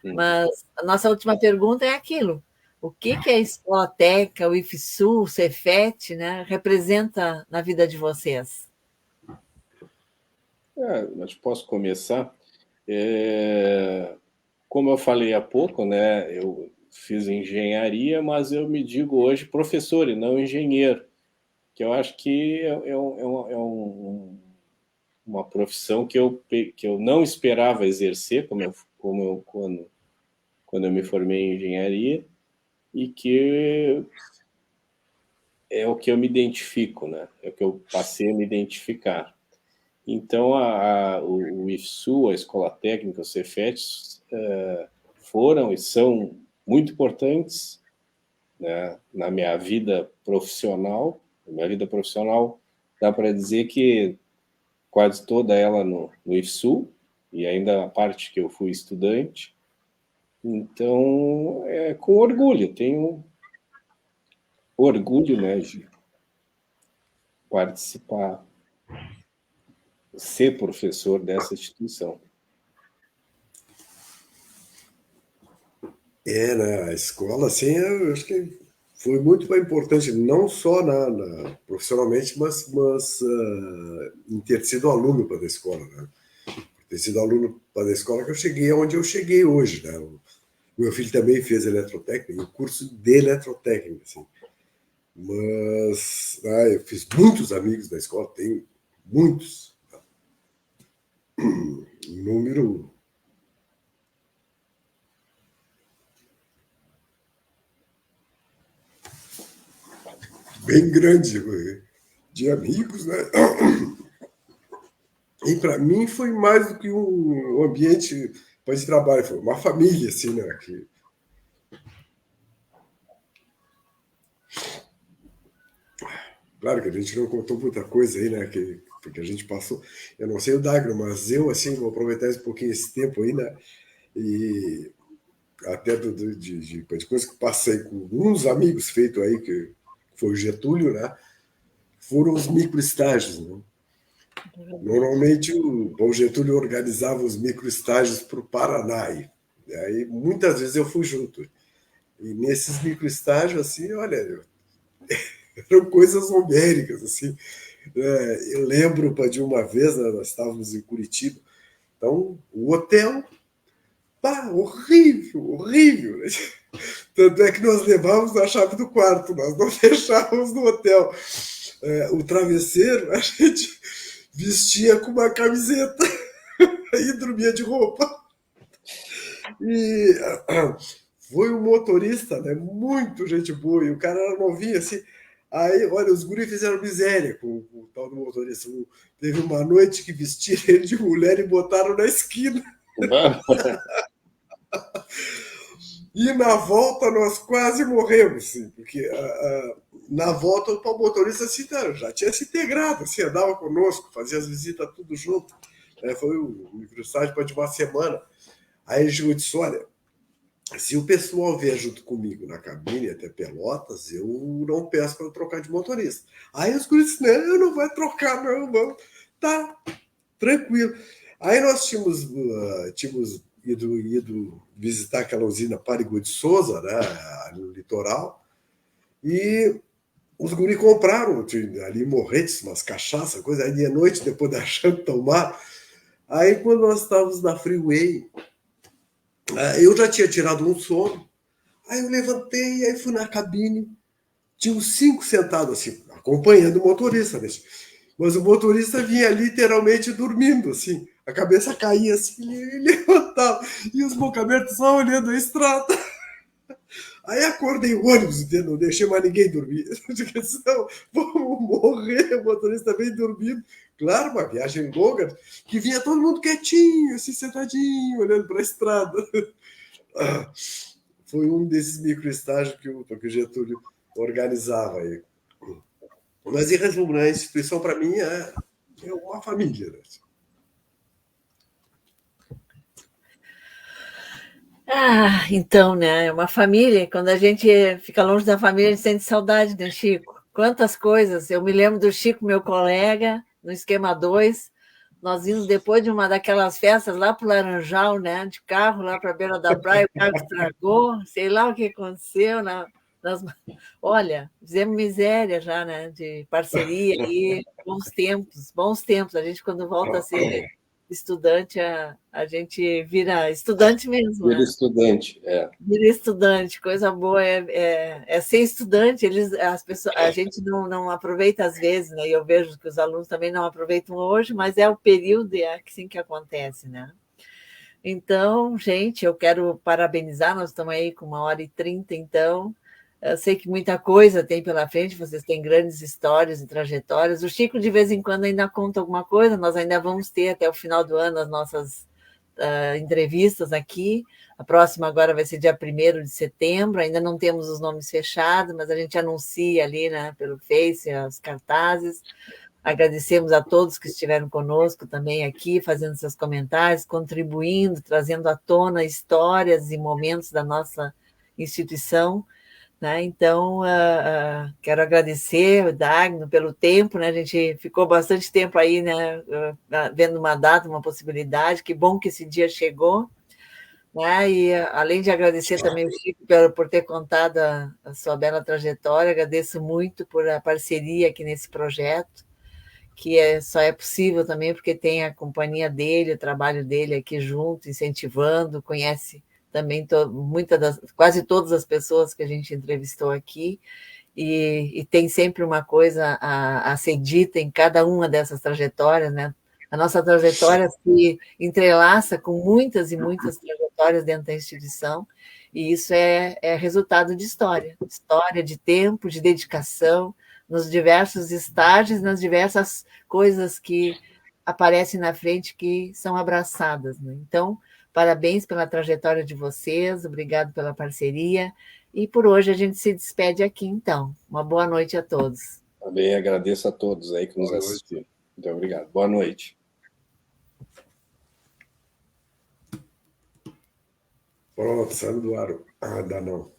Mas a nossa última pergunta é aquilo. O que a Escola Técnica, o IFSU, o Cefet, né, representa na vida de vocês? mas posso começar? Como eu falei há pouco, né, eu fiz engenharia, mas eu me digo hoje professor e não engenheiro, que eu acho que uma profissão que eu não esperava exercer, quando eu me formei em engenharia, e que é o que eu me identifico, né? É o que eu passei a me identificar. Então, o IFSU, a Escola Técnica, o Cefet, foram e são muito importantes, né, na minha vida profissional. Na minha vida profissional, dá para dizer que quase toda ela no IFSU, e ainda a parte que eu fui estudante, Então, é com orgulho, tenho orgulho, né, de participar, ser professor dessa instituição. Né? A escola, assim, eu acho que foi muito importante, não só profissionalmente, mas em ter sido aluno para a escola, né? Ter sido aluno para a escola que eu cheguei onde eu cheguei hoje, né? O meu filho também fez eletrotécnica, o curso de eletrotécnica, assim. Mas eu fiz muitos amigos da escola, tenho muitos. Um número bem grande de amigos, né? E para mim foi mais do que um ambiente de trabalho, foi uma família, assim, né? Claro que a gente não contou muita coisa aí, né? Porque a gente passou. Eu não sei o Dagno, mas eu, assim, vou aproveitar um pouquinho esse tempo aí, né? E até de coisas que passei com uns amigos feitos aí, que foi o Getúlio, né? Foram os microestágios, né? Normalmente o Getúlio organizava os microestágios para o Paraná. E aí muitas vezes eu fui junto. E nesses microestágios, assim, olha, eram coisas homéricas, assim. Eu lembro de uma vez, né, nós estávamos em Curitiba, então o hotel, horrível, horrível. Tanto é que nós levávamos a chave do quarto, nós não deixávamos no hotel. O travesseiro a gente vestia com uma camiseta e dormia de roupa. E foi um motorista, né, muito gente boa, e o cara era novinho, assim. Aí, olha, os guris fizeram miséria com o tal do motorista. Teve uma noite que vestiram ele de mulher e botaram na esquina. E na volta nós quase morremos, assim, porque na volta o motorista assim, já tinha se integrado, assim, andava conosco, fazia as visitas tudo junto. Foi o microestágio de uma semana. Aí ele disse, olha, se o pessoal vier junto comigo na cabine até Pelotas, eu não peço para trocar de motorista. Aí os guris disseram, não, não vai trocar, não, vamos. Tá, tranquilo. Aí nós tínhamos ido visitar aquela usina Parigo de Souza, né, no litoral, e os guris compraram ali morretes, umas cachaças, coisa, aí de noite, depois da janta, tomar. Aí quando nós estávamos na freeway, eu já tinha tirado um sono, aí eu levantei, aí fui na cabine, tinha uns 5 sentados assim, acompanhando o motorista, né? Mas o motorista vinha literalmente dormindo, assim, a cabeça caía assim, e levantava, e os boca abertos só olhando a estrada. Aí acordei o ônibus, não deixei mais ninguém dormir. Senão, vamos morrer, o motorista bem dormindo. Claro, uma viagem longa, que vinha todo mundo quietinho, assim, sentadinho, olhando para a estrada. Foi um desses microestágios que o Getúlio organizava aí. Mas, em resumo, a instituição, para mim, é uma família. Né? Então, né? Uma família, quando a gente fica longe da família, a gente sente saudade, né, Chico? Quantas coisas. Eu me lembro do Chico, meu colega, no Esquema 2. Nós íamos depois de uma daquelas festas lá para o Laranjal, né? De carro, lá para a beira da praia, o carro estragou, sei lá o que aconteceu. Olha, fizemos miséria já, né? De parceria e bons tempos, bons tempos. A gente, quando volta a ser estudante, a gente vira estudante mesmo, Vira né? estudante, Vira estudante, coisa boa é ser estudante. A gente não aproveita às vezes, né? E eu vejo que os alunos também não aproveitam hoje, mas é o período assim que acontece, né? Então, gente, eu quero parabenizar, nós estamos aí com 1h30, então. Eu sei que muita coisa tem pela frente, vocês têm grandes histórias e trajetórias. O Chico, de vez em quando, ainda conta alguma coisa, nós ainda vamos ter até o final do ano as nossas entrevistas aqui. A próxima agora vai ser dia 1º de setembro, ainda não temos os nomes fechados, mas a gente anuncia ali, né, pelo Face, os cartazes. agradecemos a todos que estiveram conosco também aqui, fazendo seus comentários, contribuindo, trazendo à tona histórias e momentos da nossa instituição, né? Então, quero agradecer o Dagno pelo tempo, né? A gente ficou bastante tempo aí, né? Vendo uma data, uma possibilidade. Que bom que esse dia chegou, né? E além de agradecer também o Chico por ter contado a sua bela trajetória, agradeço muito por a parceria aqui nesse projeto, que só é possível também porque tem a companhia dele, o trabalho dele aqui junto, incentivando, conhece também quase todas as pessoas que a gente entrevistou aqui, e tem sempre uma coisa a ser dita em cada uma dessas trajetórias, né? A nossa trajetória se entrelaça com muitas e muitas trajetórias dentro da instituição, e isso é resultado de história de tempo, de dedicação, nos diversos estágios, nas diversas coisas que aparecem na frente que são abraçadas, né? Então, parabéns pela trajetória de vocês, obrigado pela parceria, e por hoje a gente se despede aqui, então. Uma boa noite a todos. Também agradeço a todos aí que nos assistiram. Muito obrigado. Boa noite. Pronto, saiu do ar. Ah, dá não.